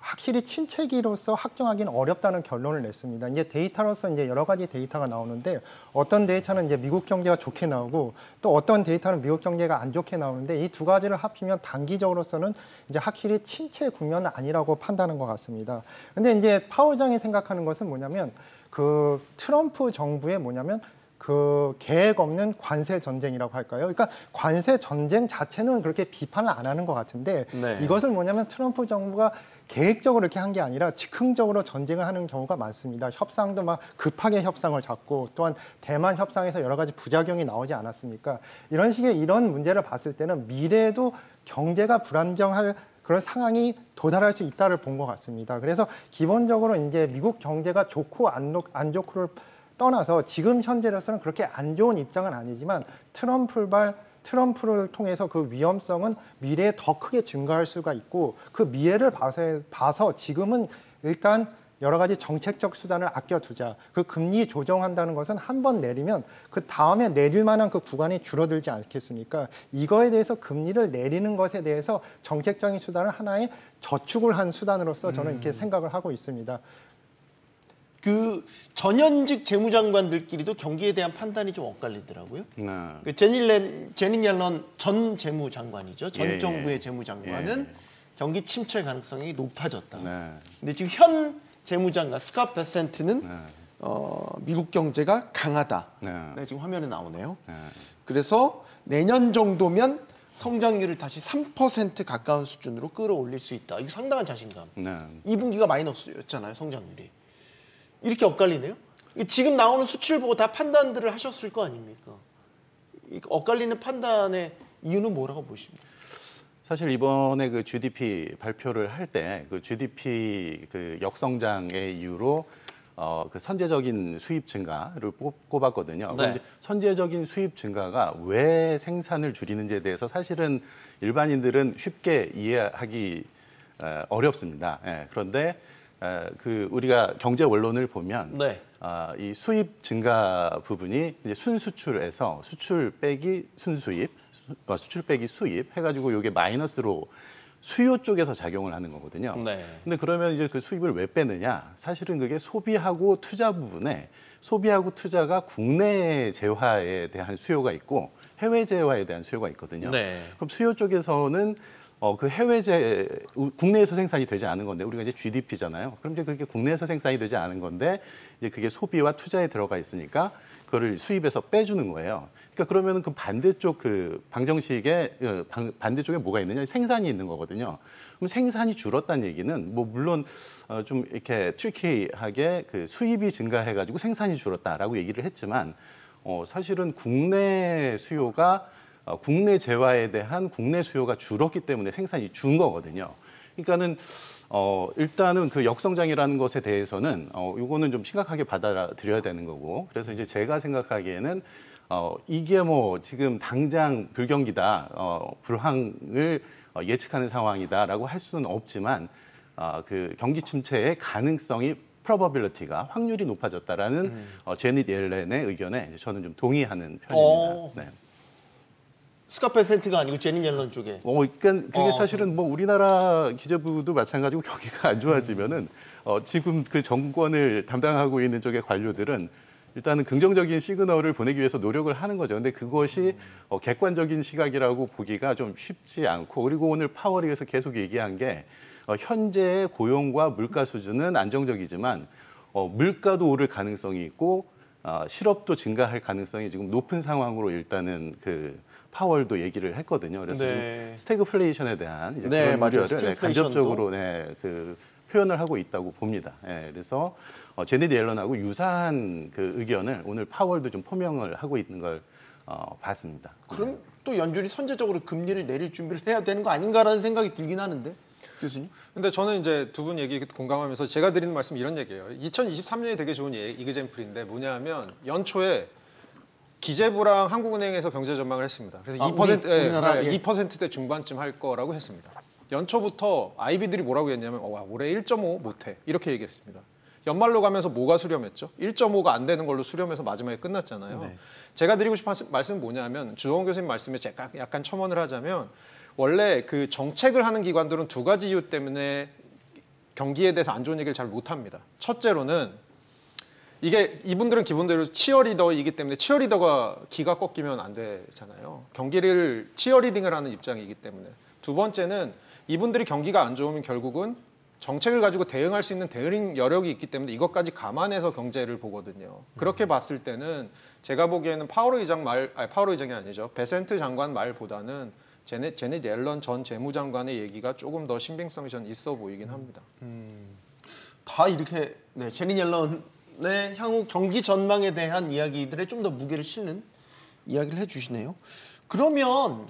확실히 침체기로서 확정하기는 어렵다는 결론을 냈습니다. 이제 데이터로서 이제 여러 가지 데이터가 나오는데 어떤 데이터는 이제 미국 경제가 좋게 나오고 또 어떤 데이터는 미국 경제가 안 좋게 나오는데 이 두 가지를 합치면 단기적으로서는 이제 확실히 침체 국면은 아니라고 판단한 것 같습니다. 근데 이제 파월 의장이 생각하는 것은 뭐냐면 그 트럼프 정부의 뭐냐면 그 계획 없는 관세 전쟁이라고 할까요? 그러니까 관세 전쟁 자체는 그렇게 비판을 안 하는 것 같은데 네. 이것을 뭐냐면 트럼프 정부가 계획적으로 이렇게 한 게 아니라 즉흥적으로 전쟁을 하는 경우가 많습니다. 협상도 막 급하게 협상을 잡고 또한 대만 협상에서 여러 가지 부작용이 나오지 않았습니까? 이런 식의 이런 문제를 봤을 때는 미래에도 경제가 불안정할 그런 상황이 도달할 수 있다를 본 것 같습니다. 그래서 기본적으로 이제 미국 경제가 좋고 안 좋고를 떠나서 지금 현재로서는 그렇게 안 좋은 입장은 아니지만 트럼프를 통해서 그 위험성은 미래에 더 크게 증가할 수가 있고 그 미래를 봐서 지금은 일단 여러 가지 정책적 수단을 아껴두자. 그 금리 조정한다는 것은 한 번 내리면 그 다음에 내릴 만한 그 구간이 줄어들지 않겠습니까? 이거에 대해서 금리를 내리는 것에 대해서 정책적인 수단을 하나의 저축을 한 수단으로서 저는 이렇게 생각을 하고 있습니다. 그 전현직 재무장관들끼리도 경기에 대한 판단이 좀 엇갈리더라고요. 그 제닛 옐런 전 재무장관이죠. 전 예, 정부의 예. 재무장관은 예. 경기 침체 가능성이 높아졌다. 네. 근데 지금 현 재무장관 스캇 베센트는 네. 미국 경제가 강하다. 네. 네, 지금 화면에 나오네요. 네. 그래서 내년 정도면 성장률을 다시 3% 가까운 수준으로 끌어올릴 수 있다. 이거 상당한 자신감. 네. 2분기가 마이너스였잖아요, 성장률이. 이렇게 엇갈리네요. 지금 나오는 수치를 보고 다 판단들을 하셨을 거 아닙니까? 이 엇갈리는 판단의 이유는 뭐라고 보십니까? 사실 이번에 그 GDP 발표를 할 때 그 GDP 그 역성장의 이유로 그 선제적인 수입 증가를 꼽았거든요. 네. 그런데 선제적인 수입 증가가 왜 생산을 줄이는지에 대해서 사실은 일반인들은 쉽게 이해하기 어렵습니다. 예, 그런데 그 우리가 경제 원론을 보면 네. 이 수입 증가 부분이 이제 순수출에서 수출 빼기 순수입, 수출 빼기 수입 해가지고 이게 마이너스로 수요 쪽에서 작용을 하는 거거든요. 네. 근데 그러면 이제 그 수입을 왜 빼느냐? 사실은 그게 소비하고 투자 부분에 소비하고 투자가 국내 재화에 대한 수요가 있고 해외 재화에 대한 수요가 있거든요. 네. 그럼 수요 쪽에서는 그 국내에서 생산이 되지 않은 건데 우리가 이제 GDP잖아요. 그럼 이제 그게 국내에서 생산이 되지 않은 건데 이제 그게 소비와 투자에 들어가 있으니까 그거를 수입에서 빼주는 거예요. 그러니까 그러면은 그 반대쪽 그 방정식에 반대쪽에 뭐가 있느냐? 생산이 있는 거거든요. 그럼 생산이 줄었다는 얘기는 뭐 물론 좀 이렇게 트리키하게 그 수입이 증가해가지고 생산이 줄었다라고 얘기를 했지만 사실은 국내 수요가 국내 재화에 대한 국내 수요가 줄었기 때문에 생산이 준 거거든요. 그러니까는 일단은 그 역성장이라는 것에 대해서는 이거는 좀 심각하게 받아들여야 되는 거고. 그래서 이제 제가 생각하기에는 이게 뭐 지금 당장 불경기다, 불황을 예측하는 상황이다라고 할 수는 없지만 그 경기 침체의 가능성이 probability가 확률이 높아졌다라는 제닛 옐렌의 의견에 저는 좀 동의하는 편입니다. 네. 스캇 베센트가 아니고 제닛 옐런 쪽에. 그러니까 그게 사실은 뭐 우리나라 기재부도 마찬가지고 경기가 안 좋아지면은 지금 그 정권을 담당하고 있는 쪽의 관료들은 일단은 긍정적인 시그널을 보내기 위해서 노력을 하는 거죠. 근데 그것이 객관적인 시각이라고 보기가 좀 쉽지 않고 그리고 오늘 파월이에서 계속 얘기한 게 현재의 고용과 물가 수준은 안정적이지만 물가도 오를 가능성이 있고 실업도 증가할 가능성이 지금 높은 상황으로 일단은 그 파월도 얘기를 했거든요. 그래서 네. 스태그플레이션에 대한 이제 네, 그런 맞아요. 우려를 스태그플레이션도. 간접적으로 그 표현을 하고 있다고 봅니다. 그래서 제닛 옐런하고 유사한 그 의견을 오늘 파월도 좀 포명을 하고 있는 걸 봤습니다. 그럼 또 연준이 선제적으로 금리를 내릴 준비를 해야 되는 거 아닌가라는 생각이 들긴 하는데, 교수님. 근데 저는 이제 두 분 얘기 공감하면서 제가 드리는 말씀 이런 얘기예요. 2023년이 되게 좋은 이그젠플인데 뭐냐면 연초에 기재부랑 한국은행에서 경제 전망을 했습니다. 그래서 2%대 중반쯤 할 거라고 했습니다. 연초부터 아이비들이 뭐라고 했냐면 올해 1.5 못해 이렇게 얘기했습니다. 연말로 가면서 뭐가 수렴했죠? 1.5가 안 되는 걸로 수렴해서 마지막에 끝났잖아요. 네. 제가 드리고 싶은 말씀은 뭐냐면 주동원 교수님 말씀에 제가 약간 첨언을 하자면 원래 그 정책을 하는 기관들은 두 가지 이유 때문에 경기에 대해서 안 좋은 얘기를 잘 못합니다. 첫째로는 이게 이분들은 기본적으로 치어리더이기 때문에 치어리더가 기가 꺾이면 안 되잖아요. 경기를 치어리딩을 하는 입장이기 때문에. 두 번째는 이분들이 경기가 안 좋으면 결국은 정책을 가지고 대응할 수 있는 대응 여력이 있기 때문에 이것까지 감안해서 경제를 보거든요. 그렇게 봤을 때는 제가 보기에는 파월 의장이 아니죠. 베센트 장관 말보다는 제닛 옐런 전 재무장관의 얘기가 조금 더 신빙성이 전 있어 보이긴 합니다. 다 이렇게 제닛 옐런의 향후 경기 전망에 대한 이야기들에 좀 더 무게를 실는 이야기를 해주시네요. 그러면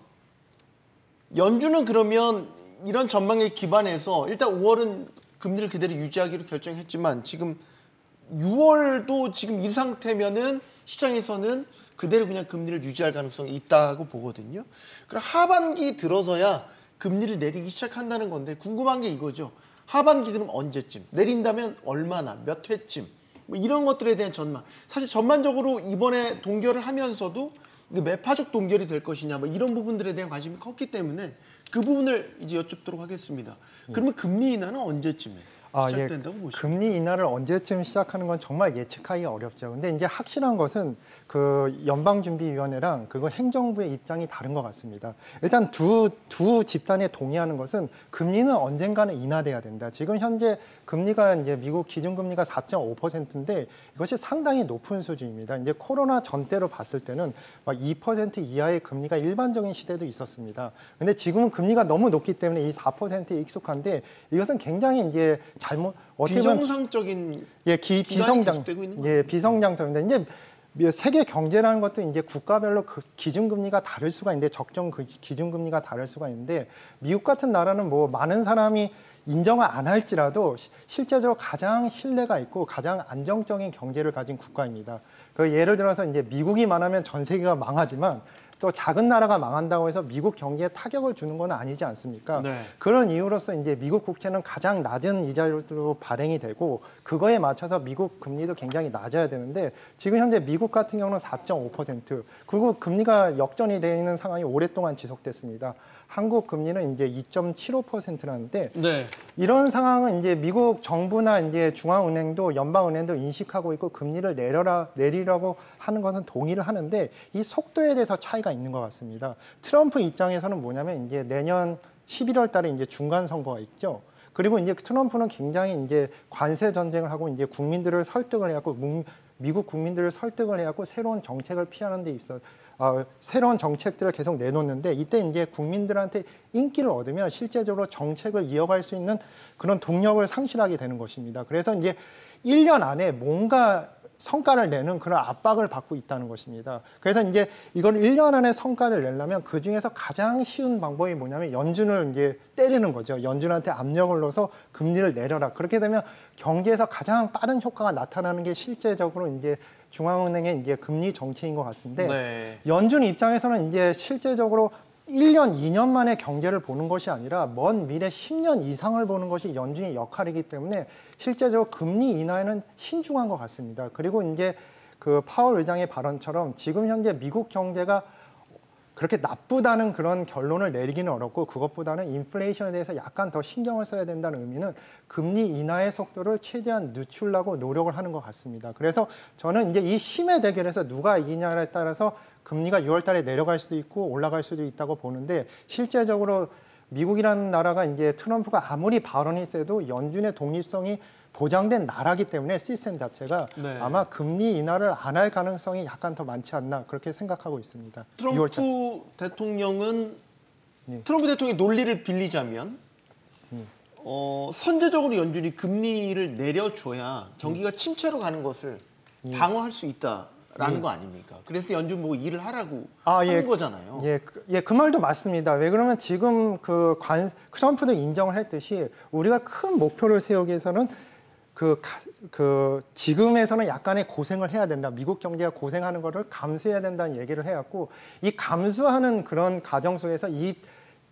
연준은 그러면 이런 전망에 기반해서 일단 5월은 금리를 그대로 유지하기로 결정했지만 지금 6월도 지금 이 상태면은 시장에서는 그대로 그냥 금리를 유지할 가능성이 있다고 보거든요. 그럼 하반기 들어서야 금리를 내리기 시작한다는 건데 궁금한 게 이거죠. 하반기 그럼 언제쯤, 내린다면 얼마나, 몇 회쯤, 뭐 이런 것들에 대한 전망. 사실 전반적으로 이번에 동결을 하면서도 이게 매파적 동결이 될 것이냐, 뭐 이런 부분들에 대한 관심이 컸기 때문에 그 부분을 이제 여쭙도록 하겠습니다. 그러면 금리 인하는 언제쯤에 시작된다고 보시죠? 금리 인하를 언제쯤 시작하는 건 정말 예측하기가 어렵죠. 근데 이제 확실한 것은 그 연방준비위원회랑 그거 행정부의 입장이 다른 것 같습니다. 일단 두 집단에 동의하는 것은 금리는 언젠가는 인하돼야 된다. 지금 현재 금리가 이제 미국 기준금리가 4.5%인데 이것이 상당히 높은 수준입니다. 이제 코로나 전때로 봤을 때는 막 2% 이하의 금리가 일반적인 시대도 있었습니다. 근데 지금은 금리가 너무 높기 때문에 이 4%에 익숙한데 이것은 굉장히 이제 잘못 어떻게 보면 비정상적인 비성장 계속되고 있는 거예요. 비성장적인데 이제 세계 경제라는 것도 이제 국가별로 그 기준금리가 다를 수가 있는데 적정 기준금리가 다를 수가 있는데 미국 같은 나라는 뭐 많은 사람이 인정을 안 할지라도 실제적으로 가장 신뢰가 있고 가장 안정적인 경제를 가진 국가입니다. 그 예를 들어서 이제 미국이 망하면 전 세계가 망하지만 또 작은 나라가 망한다고 해서 미국 경제에 타격을 주는 건 아니지 않습니까? 네. 그런 이유로서 이제 미국 국채는 가장 낮은 이자율로 발행이 되고 그거에 맞춰서 미국 금리도 굉장히 낮아야 되는데 지금 현재 미국 같은 경우는 4.5% 그리고 금리가 역전이 되어 있는 상황이 오랫동안 지속됐습니다. 한국 금리는 이제 2.75%라는데 네. 이런 상황은 이제 미국 정부나 이제 중앙은행도 연방은행도 인식하고 있고 금리를 내리려고 하는 것은 동의를 하는데 이 속도에 대해서 차이가 있는 것 같습니다. 트럼프 입장에서는 뭐냐면 이제 내년 11월 달에 이제 중간 선거가 있죠. 그리고 이제 트럼프는 굉장히 이제 관세 전쟁을 하고 이제 국민들을 설득을 해갖고 미국 국민들을 설득을 해갖고 새로운 정책을 피하는 데 있어 새로운 정책들을 계속 내놓는데 이때 이제 국민들한테 인기를 얻으면 실제적으로 정책을 이어갈 수 있는 그런 동력을 상실하게 되는 것입니다. 그래서 이제 1년 안에 뭔가 성과를 내는 그런 압박을 받고 있다는 것입니다. 그래서 이제 이걸 1년 안에 성과를 내려면 그 중에서 가장 쉬운 방법이 뭐냐면 연준을 이제 때리는 거죠. 연준한테 압력을 넣어서 금리를 내려라. 그렇게 되면 경제에서 가장 빠른 효과가 나타나는 게 실제적으로 이제 중앙은행의 이제 금리 정책인 것 같은데 네. 연준 입장에서는 이제 실제적으로 1년, 2년 만에 경제를 보는 것이 아니라 먼 미래 10년 이상을 보는 것이 연준의 역할이기 때문에 실제적으로 금리 인하에는 신중한 것 같습니다. 그리고 이제 그 파월 의장의 발언처럼 지금 현재 미국 경제가 그렇게 나쁘다는 그런 결론을 내리기는 어렵고 그것보다는 인플레이션에 대해서 약간 더 신경을 써야 된다는 의미는 금리 인하의 속도를 최대한 늦추려고 노력을 하는 것 같습니다. 그래서 저는 이제 이 힘의 대결에서 누가 이기냐에 따라서 금리가 6월 달에 내려갈 수도 있고 올라갈 수도 있다고 보는데 실제적으로 미국이라는 나라가 이제 트럼프가 아무리 발언이 세도 연준의 독립성이 보장된 나라기 때문에 시스템 자체가 네. 아마 금리 인하를 안 할 가능성이 약간 더 많지 않나 그렇게 생각하고 있습니다. 트럼프 대통령은 트럼프 대통령의 논리를 빌리자면 선제적으로 연준이 금리를 내려줘야 경기가 침체로 가는 것을 방어할 수 있다라는 거 아닙니까? 그래서 연준 뭐 일을 하라고 하는 거잖아요. 그 말도 맞습니다. 왜 그러면 지금 트럼프도 인정을 했듯이 우리가 큰 목표를 세우기 위해서는 지금에서는 약간의 고생을 해야 된다. 미국 경제가 고생하는 거를 감수해야 된다는 얘기를 해왔고 이 감수하는 그런 과정 속에서 이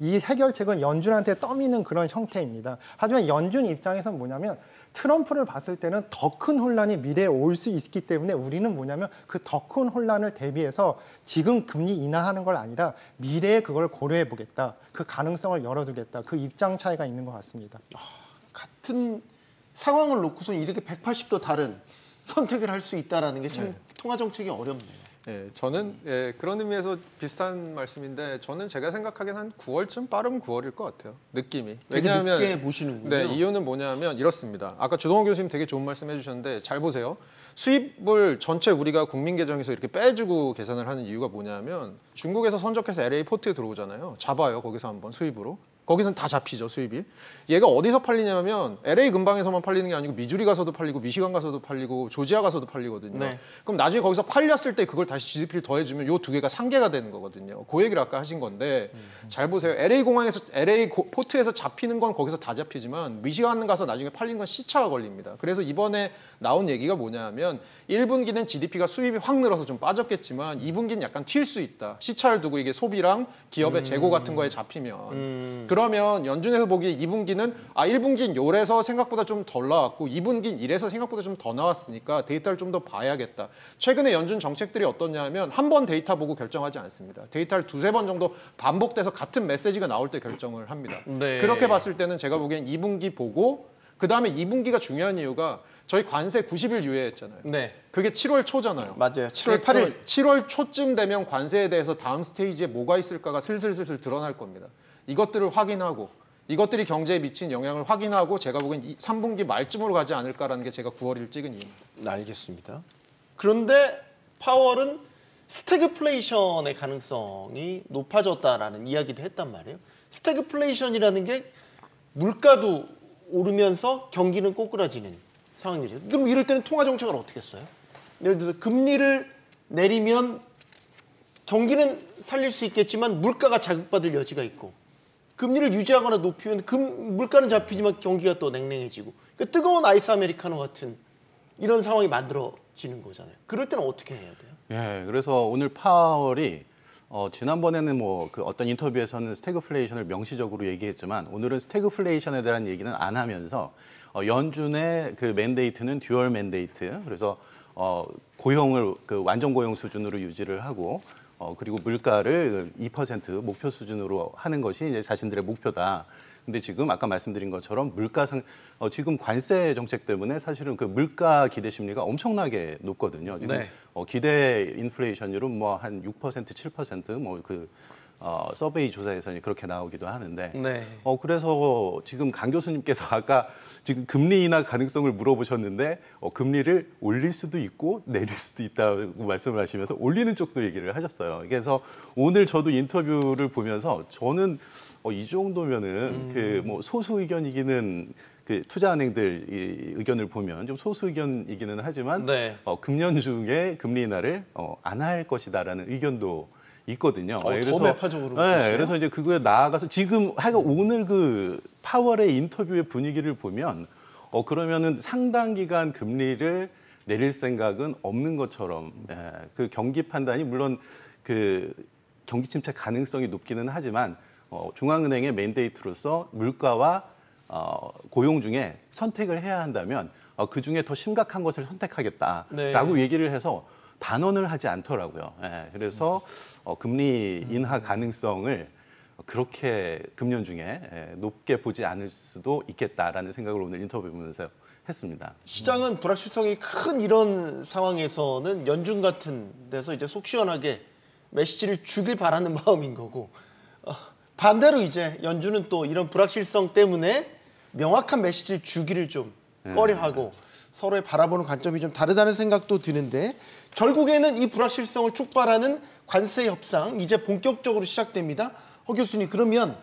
해결책은 연준한테 떠미는 그런 형태입니다. 하지만 연준 입장에서는 뭐냐면 트럼프를 봤을 때는 더 큰 혼란이 미래에 올 수 있기 때문에 우리는 뭐냐면 그 더 큰 혼란을 대비해서 지금 금리 인하하는 걸 아니라 미래에 그걸 고려해 보겠다. 그 가능성을 열어두겠다. 그 입장 차이가 있는 것 같습니다. 같은 상황을 놓고서 이렇게 180도 다른 선택을 할 수 있다는 게 참 통화 정책이 어렵네요. 네, 저는 그런 의미에서 비슷한 말씀인데 저는 제가 생각하기엔 한 9월쯤 빠르면 9월일 것 같아요. 느낌이. 왜냐하면 늦게 보시는군요. 네, 이유는 뭐냐면 이렇습니다. 아까 주동호 교수님 되게 좋은 말씀 해주셨는데 잘 보세요. 수입을 전체 우리가 국민 계정에서 이렇게 빼주고 계산을 하는 이유가 뭐냐면 중국에서 선적해서 LA 포트에 들어오잖아요. 잡아요. 거기서 한번 수입으로. 거기서는 다 잡히죠, 수입이. 얘가 어디서 팔리냐면 LA 근방에서만 팔리는 게 아니고 미주리 가서도 팔리고 미시간 가서도 팔리고 조지아 가서도 팔리거든요. 네. 그럼 나중에 거기서 팔렸을 때 그걸 다시 GDP를 더해주면 요 두 개가 상계가 되는 거거든요. 그 얘기를 아까 하신 건데 잘 보세요. LA 공항에서 LA 포트에서 잡히는 건 거기서 다 잡히지만 미시간 가서 나중에 팔린 건 시차가 걸립니다. 그래서 이번에 나온 얘기가 뭐냐면 1분기는 GDP가 수입이 확 늘어서 좀 빠졌겠지만 2분기는 약간 튈 수 있다. 시차를 두고 이게 소비랑 기업의 재고 같은 거에 잡히면 그러면 연준에서 보기에 2분기는 1분기는 요래서 생각보다 좀 덜 나왔고 2분기는 이래서 생각보다 좀 더 나왔으니까 데이터를 좀 더 봐야겠다. 최근에 연준 정책들이 어떠냐면 한 번 데이터 보고 결정하지 않습니다. 데이터를 두세 번 정도 반복돼서 같은 메시지가 나올 때 결정을 합니다. 네. 그렇게 봤을 때는 제가 보기엔 2분기 보고 그다음에 2분기가 중요한 이유가 저희 관세 90일 유예했잖아요. 네. 그게 7월 초잖아요. 맞아요. 7월 8일. 7월 초쯤 되면 관세에 대해서 다음 스테이지에 뭐가 있을까가 슬슬 드러날 겁니다. 이것들을 확인하고 이것들이 경제에 미친 영향을 확인하고 제가 보기엔 3분기 말쯤으로 가지 않을까라는 게 제가 9월 1일 찍은 이유입니다. 알겠습니다. 그런데 파월은 스태그플레이션의 가능성이 높아졌다라는 이야기도 했단 말이에요. 스태그플레이션이라는 게 물가도 오르면서 경기는 꼬꾸라지는 상황이죠. 그럼 이럴 때는 통화 정책을 어떻게 써요? 예를 들어서 금리를 내리면 경기는 살릴 수 있겠지만 물가가 자극받을 여지가 있고 금리를 유지하거나 높이면 물가는 잡히지만 경기가 또 냉랭해지고 그러니까 뜨거운 아이스 아메리카노 같은 이런 상황이 만들어지는 거잖아요. 그럴 때는 어떻게 해야 돼요? 예, 그래서 오늘 파월이 지난번에는 뭐 그 어떤 인터뷰에서는 스태그플레이션을 명시적으로 얘기했지만 오늘은 스태그플레이션에 대한 얘기는 안 하면서 연준의 그 맨데이트는 듀얼 맨데이트. 그래서 고용을 그 완전 고용 수준으로 유지를 하고 그리고 물가를 2% 목표 수준으로 하는 것이 이제 자신들의 목표다. 근데 지금 아까 말씀드린 것처럼 지금 관세 정책 때문에 사실은 그 물가 기대 심리가 엄청나게 높거든요. 지금 네. 기대 인플레이션율은 뭐 한 6%, 7% 뭐 그 서베이 조사에서 그렇게 나오기도 하는데. 네. 그래서 지금 강 교수님께서 아까 지금 금리 인하 가능성을 물어보셨는데 이금리를 올릴 수도 있고 내릴 수도 있다고 말씀을 하시면서 올리는 쪽도 얘기를 하셨어요. 그래서 오늘 저도 인터뷰를 보면서 저는 이 정도면은 그 뭐 소수 의견이기는 그 투자은행들 의견을 보면 좀 소수 의견이기는 하지만 네. 금년 중에 금리 인하를 안 할 것이다라는 의견도 있거든요. 더 매파적으로 네, 보시나요? 그래서 이제 그거에 나아가서 지금 하여간 오늘 그 파월의 인터뷰의 분위기를 보면 그러면은 상당 기간 금리를 내릴 생각은 없는 것처럼 그 경기 판단이 물론 그 경기 침체 가능성이 높기는 하지만 중앙은행의 맨데이트로서 물가와 고용 중에 선택을 해야 한다면 그 중에 더 심각한 것을 선택하겠다라고 네. 얘기를 해서 단언을 하지 않더라고요. 그래서 금리 인하 가능성을 그렇게 금년 중에 높게 보지 않을 수도 있겠다라는 생각을 오늘 인터뷰 보면서 했습니다. 시장은 불확실성이 큰 이런 상황에서는 연준 같은 데서 이제 속 시원하게 메시지를 주길 바라는 마음인 거고 반대로 이제 연준은 또 이런 불확실성 때문에 명확한 메시지를 주기를 좀 꺼려하고 서로의 바라보는 관점이 좀 다르다는 생각도 드는데 결국에는 이 불확실성을 촉발하는 관세 협상 이제 본격적으로 시작됩니다. 허 교수님 그러면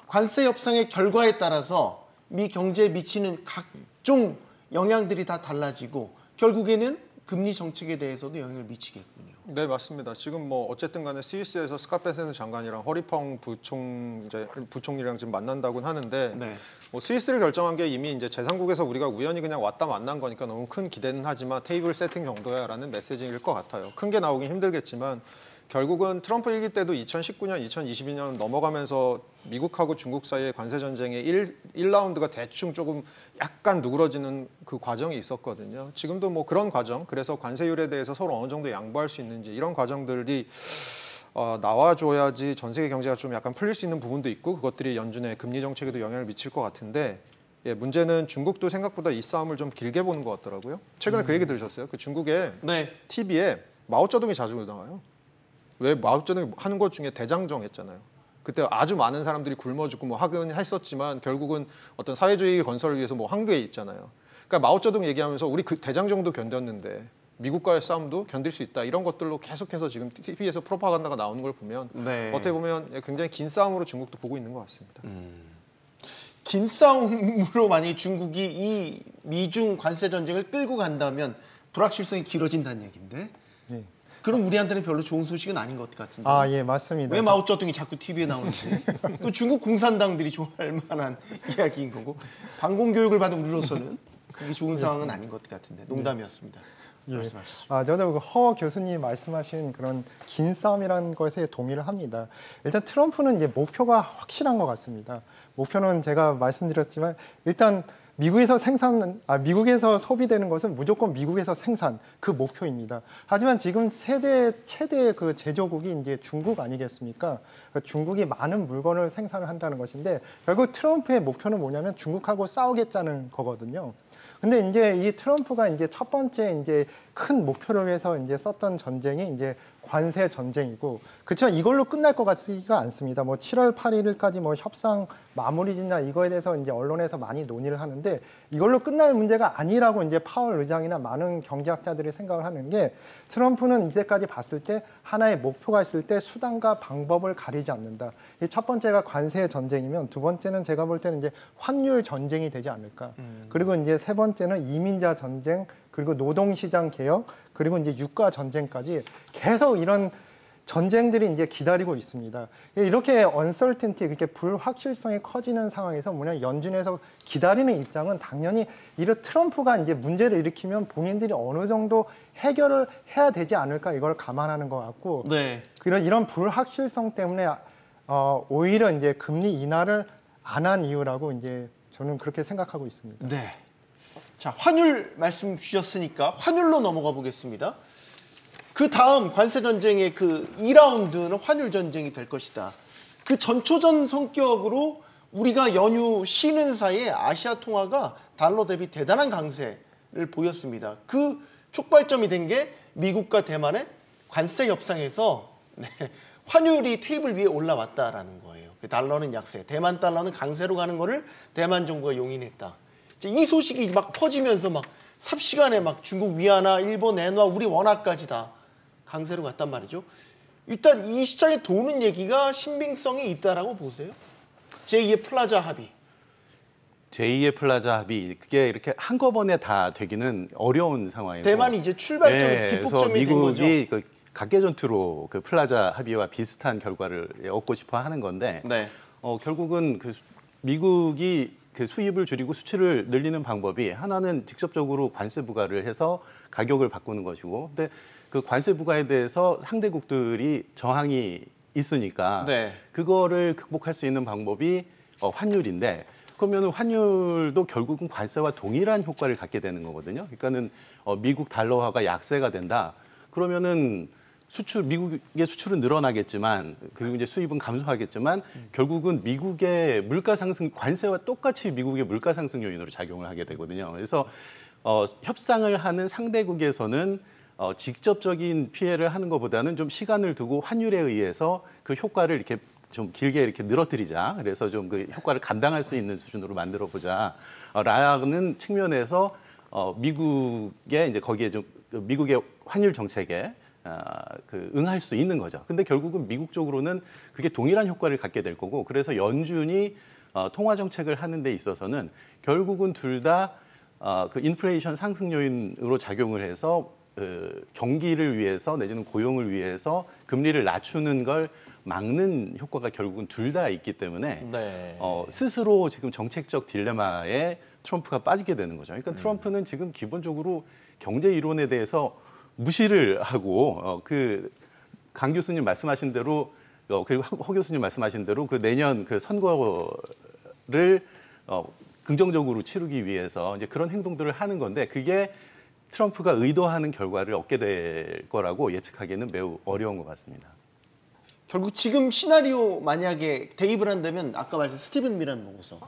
관세 협상의 결과에 따라서 미 경제에 미치는 각종 영향들이 다 달라지고 결국에는 금리 정책에 대해서도 영향을 미치겠군요. 네, 맞습니다. 지금 뭐 어쨌든 간에 스위스에서 스카페센 장관이랑 허리펑 부총리랑 지금 만난다고는 하는데 네. 뭐 스위스를 결정한 게 이미 이제 제3국에서 우리가 우연히 그냥 왔다 만난 거니까 너무 큰 기대는 하지만 테이블 세팅 정도야라는 메시지일 것 같아요. 큰 게 나오긴 힘들겠지만 결국은 트럼프 1기 때도 2019년, 2022년 넘어가면서 미국하고 중국 사이의 관세 전쟁의 1라운드가 대충 조금 약간 누그러지는 그 과정이 있었거든요. 지금도 뭐 그런 과정, 그래서 관세율에 대해서 서로 어느 정도 양보할 수 있는지 이런 과정들이 나와줘야지 전 세계 경제가 좀 약간 풀릴 수 있는 부분도 있고 그것들이 연준의 금리 정책에도 영향을 미칠 것 같은데 문제는 중국도 생각보다 이 싸움을 좀 길게 보는 것 같더라고요. 최근에 그 얘기 들으셨어요? 그 중국의 네. TV에 마오쩌둥이 자주 나와요. 왜 마오쩌둥이 하는 것 중에 대장정 했잖아요. 그때 아주 많은 사람들이 굶어 죽고 뭐 하긴 했었지만 결국은 어떤 사회주의 건설을 위해서 뭐 한계에 있잖아요. 그러니까 마오쩌둥 얘기하면서 우리 그 대장정도 견뎠는데 미국과의 싸움도 견딜 수 있다. 이런 것들로 계속해서 지금 TV에서 프로파간다가 나오는 걸 보면 네. 어떻게 보면 굉장히 긴 싸움으로 중국도 보고 있는 것 같습니다. 긴 싸움으로 만약 중국이 이 미중 관세 전쟁을 끌고 간다면 불확실성이 길어진다는 얘기인데 네. 그럼 우리한테는 별로 좋은 소식은 아닌 것 같은데 예, 맞습니다. 왜 마오쩌둥이 자꾸 TV에 나오는지 그 중국 공산당들이 좋아할 만한 이야기인 거고 반공교육을 받은 우리로서는 그게 좋은 상황은 아닌 것 같은데 농담이었습니다. 예. 말씀하시죠. 저도 허 교수님 말씀하신 그런 긴 싸움이라는 것에 동의를 합니다. 일단 트럼프는 이제 목표가 확실한 것 같습니다. 목표는 제가 말씀드렸지만 일단 미국에서 소비되는 것은 무조건 미국에서 생산 그 목표입니다. 하지만 지금 최대 그 제조국이 이제 중국 아니겠습니까? 중국이 많은 물건을 생산을 한다는 것인데 결국 트럼프의 목표는 뭐냐면 중국하고 싸우겠다는 거거든요. 근데 이제 이 트럼프가 이제 첫 번째 이제 큰 목표를 위해서 이제 썼던 전쟁이 이제 관세 전쟁이고, 그렇지만 이걸로 끝날 것 같지가 않습니다. 뭐 7월 8일까지 뭐 협상 마무리 짓냐 이거에 대해서 이제 언론에서 많이 논의를 하는데 이걸로 끝날 문제가 아니라고 이제 파월 의장이나 많은 경제학자들이 생각을 하는 게, 트럼프는 이제까지 봤을 때 하나의 목표가 있을 때 수단과 방법을 가리지 않는다. 이 첫 번째가 관세 전쟁이면 두 번째는 제가 볼 때는 이제 환율 전쟁이 되지 않을까. 그리고 이제 세 번째는 이민자 전쟁, 그리고 노동시장 개혁, 그리고 이제 유가 전쟁까지 계속 이런 전쟁들이 이제 기다리고 있습니다. 이렇게 uncertainty, 그렇게 불확실성이 커지는 상황에서 뭐냐, 연준에서 기다리는 입장은 당연히 이런 트럼프가 이제 문제를 일으키면 본인들이 어느 정도 해결을 해야 되지 않을까, 이걸 감안하는 것 같고, 네. 이런 불확실성 때문에 오히려 이제 금리 인하를 안 한 이유라고 이제 저는 그렇게 생각하고 있습니다. 네. 자, 환율 말씀 주셨으니까 환율로 넘어가 보겠습니다. 그 다음 관세 전쟁의 그 2라운드는 환율 전쟁이 될 것이다. 그 전초전 성격으로 우리가 연휴 쉬는 사이에 아시아 통화가 달러 대비 대단한 강세를 보였습니다. 그 촉발점이 된 게 미국과 대만의 관세 협상에서 환율이 테이블 위에 올라왔다라는 거예요. 달러는 약세, 대만 달러는 강세로 가는 거를 대만 정부가 용인했다. 이 소식이 막 퍼지면서 막 삽시간에 막 중국 위안화, 일본 엔화, 우리 원화까지 다 강세로 갔단 말이죠. 일단 이 시장에 도는 얘기가 신빙성이 있다라고 보세요? 제2의 플라자 합의. 제2의 플라자 합의, 그게 이렇게 한꺼번에 다 되기는 어려운 상황이고, 대만이 이제 출발점, 기폭점이 된 거죠. 미국이 그 각계전투로 그 플라자 합의와 비슷한 결과를 얻고 싶어 하는 건데, 네. 결국은 그 미국이 그 수입을 줄이고 수출을 늘리는 방법이 하나는 직접적으로 관세 부과를 해서 가격을 바꾸는 것이고, 근데 그 관세 부과에 대해서 상대국들이 저항이 있으니까 네. 그거를 극복할 수 있는 방법이 환율인데, 그러면 환율도 결국은 관세와 동일한 효과를 갖게 되는 거거든요. 그러니까는 미국 달러화가 약세가 된다. 그러면은 미국의 수출은 늘어나겠지만, 그리고 이제 수입은 감소하겠지만, 결국은 미국의 물가 상승, 관세와 똑같이 미국의 물가 상승 요인으로 작용을 하게 되거든요. 그래서 협상을 하는 상대국에서는 직접적인 피해를 하는 것보다는 좀 시간을 두고 환율에 의해서 그 효과를 이렇게 좀 길게 이렇게 늘어뜨리자. 그래서 좀 그 효과를 감당할 수 있는 수준으로 만들어 보자. 라는 측면에서 미국의 이제 거기에 좀 미국의 환율 정책에 응할 수 있는 거죠. 근데 결국은 미국 쪽으로는 그게 동일한 효과를 갖게 될 거고, 그래서 연준이 통화 정책을 하는 데 있어서는 결국은 둘 다 그 인플레이션 상승 요인으로 작용을 해서 경기를 위해서 내지는 고용을 위해서 금리를 낮추는 걸 막는 효과가 결국은 둘 다 있기 때문에 네. 스스로 지금 정책적 딜레마에 트럼프가 빠지게 되는 거죠. 그러니까 트럼프는 지금 기본적으로 경제 이론에 대해서 무시를 하고 그 강 교수님 말씀하신 대로 그리고 허 교수님 말씀하신 대로 그 내년 그 선거를 긍정적으로 치르기 위해서 이제 그런 행동들을 하는 건데, 그게 트럼프가 의도하는 결과를 얻게 될 거라고 예측하기는 매우 어려운 것 같습니다. 결국 지금 시나리오 만약에 대입을 한다면 아까 말씀 스티븐 미란 보고서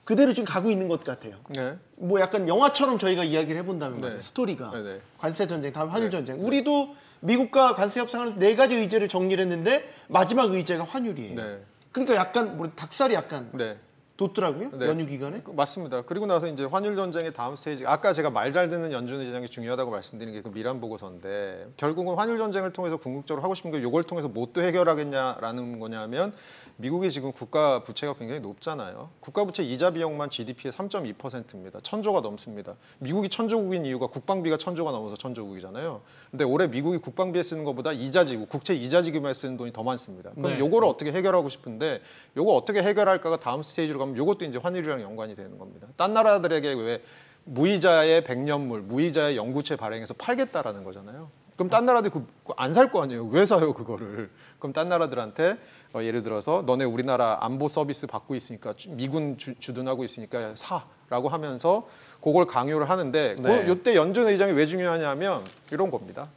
그대로 지금 가고 있는 것 같아요. 네. 뭐 약간 영화처럼 저희가 이야기를 해본다면 네. 스토리가 네. 관세 전쟁, 다음 환율 전쟁. 우리도 미국과 관세 협상하면서 4가지 의제를 정리를 했는데 마지막 의제가 환율이에요. 네. 그러니까 약간 뭐 닭살이 약간 네. 돋더라고요. 네. 연휴 기간에. 맞습니다. 그리고 나서 이제 환율 전쟁의 다음 스테이지, 아까 제가 말 잘 듣는 연준 의장이 중요하다고 말씀드린 게 그 미란 보고서인데, 결국은 환율 전쟁을 통해서 궁극적으로 하고 싶은 게 이걸 통해서 뭐 또 해결하겠냐라는 거냐면, 미국이 지금 국가 부채가 굉장히 높잖아요. 국가 부채 이자 비용만 GDP의 3.2%입니다. 1,000조가 넘습니다. 미국이 천조국인 이유가 국방비가 1,000조가 넘어서 천조국이잖아요. 근데 올해 미국이 국방비에 쓰는 것보다 이자지구, 국채 이자지급에 쓰는 돈이 더 많습니다. 그럼 네. 요거를 어떻게 해결하고 싶은데, 요거 어떻게 해결할까가 다음 스테이지로 가면 요것도 이제 환율이랑 연관이 되는 겁니다. 딴 나라들에게 왜 무이자의 백년물, 무이자의 영구채 발행해서 팔겠다라는 거잖아요. 그럼 딴 나라들이 안 살 거 아니에요. 왜 사요 그거를? 그럼 딴 나라들한테 예를 들어서 너네 우리나라 안보 서비스 받고 있으니까 미군 주둔하고 있으니까 사라고 하면서 그걸 강요를 하는데 네. 이때 연준 의장이 왜 중요하냐면 이런 겁니다.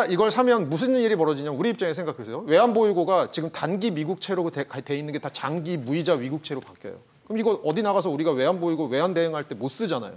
이걸 사면 무슨 일이 벌어지냐 우리 입장에 생각해보세요. 외환보유고가 지금 단기 미국채로 돼 있는 게 다 장기 무이자 위국채로 바뀌어요. 그럼 이거 어디 나가서 우리가 외환보유고 외환 대응할 때 못 쓰잖아요.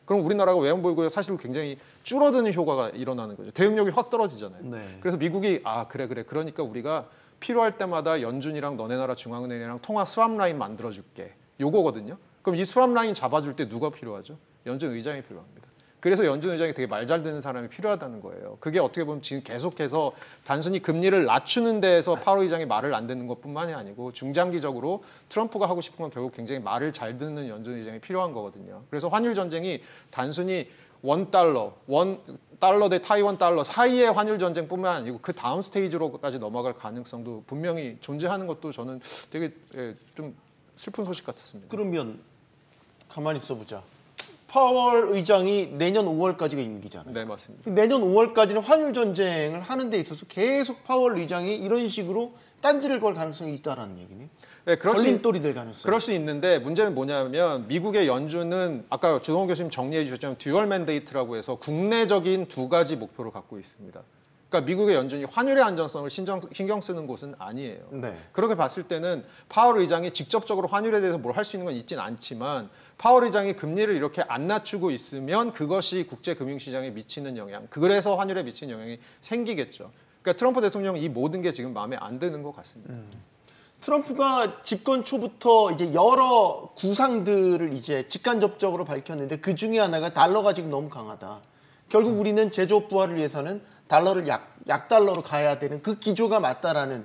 그럼 우리나라가 외환보유고에 사실 굉장히 줄어드는 효과가 일어나는 거죠. 대응력이 확 떨어지잖아요. 네. 그래서 미국이 그래 그러니까 우리가 필요할 때마다 연준이랑 너네 나라 중앙은행이랑 통화 스왑 라인 만들어줄게. 요거거든요. 그럼 이 스왑 라인 잡아줄 때 누가 필요하죠? 연준 의장이 필요합니다. 그래서 연준 의장이 되게 말 잘 듣는 사람이 필요하다는 거예요. 그게 어떻게 보면 지금 계속해서 단순히 금리를 낮추는 데에서 파월 의장이 말을 안 듣는 것뿐만이 아니고 중장기적으로 트럼프가 하고 싶은 건 결국 굉장히 말을 잘 듣는 연준 의장이 필요한 거거든요. 그래서 환율 전쟁이 단순히 $1 대 타이완 달러 사이의 환율 전쟁뿐만 아니고 그 다음 스테이지로까지 넘어갈 가능성도 분명히 존재하는 것도 저는 되게 좀 슬픈 소식 같았습니다. 그러면 가만히 있어보자. 파월 의장이 내년 5월까지가 임기잖아요. 네, 맞습니다. 내년 5월까지는 환율 전쟁을 하는 데 있어서 계속 파월 의장이 이런 식으로 딴지를 걸 가능성이 있다라는 얘기네. 네, 걸림돌이 될 가능성. 그럴 수 있는데 문제는 뭐냐면 미국의 연준은 아까 주동호 교수님 정리해 주셨지만 듀얼 맨데이트라고 해서 국내적인 두 가지 목표를 갖고 있습니다. 그러니까 미국의 연준이 환율의 안정성을 신경 쓰는 곳은 아니에요. 네. 그렇게 봤을 때는 파월 의장이 직접적으로 환율에 대해서 뭘 할 수 있는 건 있진 않지만 파월 의장이 금리를 이렇게 안 낮추고 있으면 그것이 국제 금융시장에 미치는 영향, 그래서 환율에 미치는 영향이 생기겠죠. 그러니까 트럼프 대통령 이 모든 게 지금 마음에 안 드는 것 같습니다. 트럼프가 집권 초부터 이제 여러 구상들을 이제 직간접적으로 밝혔는데 그 중에 하나가 달러가 지금 너무 강하다. 결국 우리는 제조업 부활을 위해서는 달러를 약달러로 가야 되는 그 기조가 맞다라는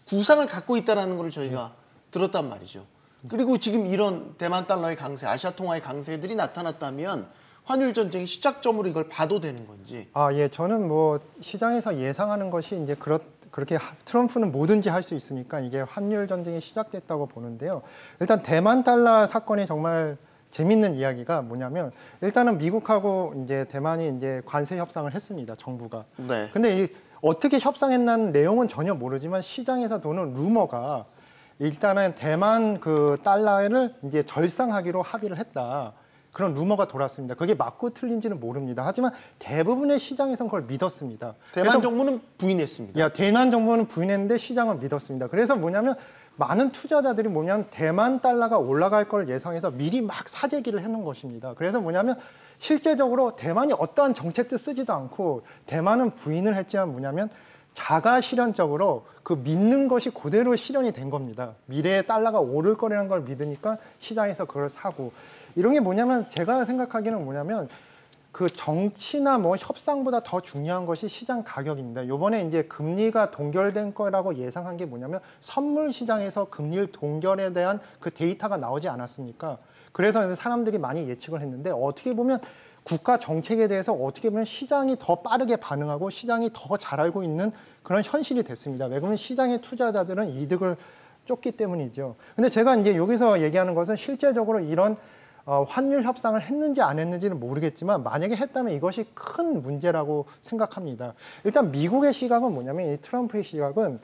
구상을 갖고 있다라는 걸 저희가 들었단 말이죠. 그리고 지금 이런 대만 달러의 강세, 아시아 통화의 강세들이 나타났다면 환율 전쟁의 시작점으로 이걸 봐도 되는 건지. 예, 저는 뭐 시장에서 예상하는 것이 이제 그렇게 트럼프는 뭐든지 할 수 있으니까 이게 환율 전쟁이 시작됐다고 보는데요. 일단 대만 달러 사건이 정말 재밌는 이야기가 뭐냐면 일단은 미국하고 이제 대만이 이제 관세 협상을 했습니다. 정부가. 네. 근데 어떻게 협상했나는 내용은 전혀 모르지만 시장에서 도는 루머가 일단은 대만 그 달러를 이제 절상하기로 합의를 했다. 그런 루머가 돌았습니다. 그게 맞고 틀린지는 모릅니다. 하지만 대부분의 시장에서는 그걸 믿었습니다. 대만 정부는 부인했습니다. 대만 정부는 부인했는데 시장은 믿었습니다. 그래서 뭐냐면 많은 투자자들이 뭐냐면 대만 달러가 올라갈 걸 예상해서 미리 막 사재기를 해놓은 것입니다. 그래서 뭐냐면 실제적으로 대만이 어떠한 정책도 쓰지도 않고 대만은 부인을 했지만 뭐냐면 자가 실현적으로 그 믿는 것이 그대로 실현이 된 겁니다. 미래에 달러가 오를 거라는 걸 믿으니까 시장에서 그걸 사고 이런 게 뭐냐면 제가 생각하기에는 뭐냐면 그 정치나 뭐 협상보다 더 중요한 것이 시장 가격입니다. 이번에 이제 금리가 동결된 거라고 예상한 게 뭐냐면 선물 시장에서 금리 동결에 대한 그 데이터가 나오지 않았습니까? 그래서 사람들이 많이 예측을 했는데 어떻게 보면 국가 정책에 대해서 어떻게 보면 시장이 더 빠르게 반응하고 시장이 더 잘 알고 있는 그런 현실이 됐습니다. 왜 그러면 시장의 투자자들은 이득을 쫓기 때문이죠. 근데 제가 이제 여기서 얘기하는 것은 실제적으로 이런 환율 협상을 했는지 안 했는지는 모르겠지만 만약에 했다면 이것이 큰 문제라고 생각합니다. 일단 미국의 시각은 뭐냐면 이 트럼프의 시각은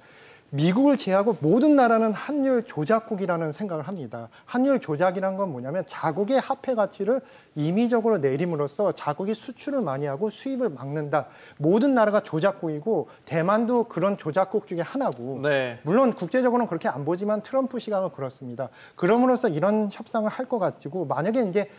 미국을 제외하고 모든 나라는 환율 조작국이라는 생각을 합니다. 환율 조작이란 건 뭐냐면 자국의 화폐 가치를 임의적으로 내림으로써 자국이 수출을 많이 하고 수입을 막는다. 모든 나라가 조작국이고 대만도 그런 조작국 중에 하나고 네. 물론 국제적으로는 그렇게 안 보지만 트럼프 시각은 그렇습니다. 그럼으로써 이런 협상을 할 것 같고 만약에 이제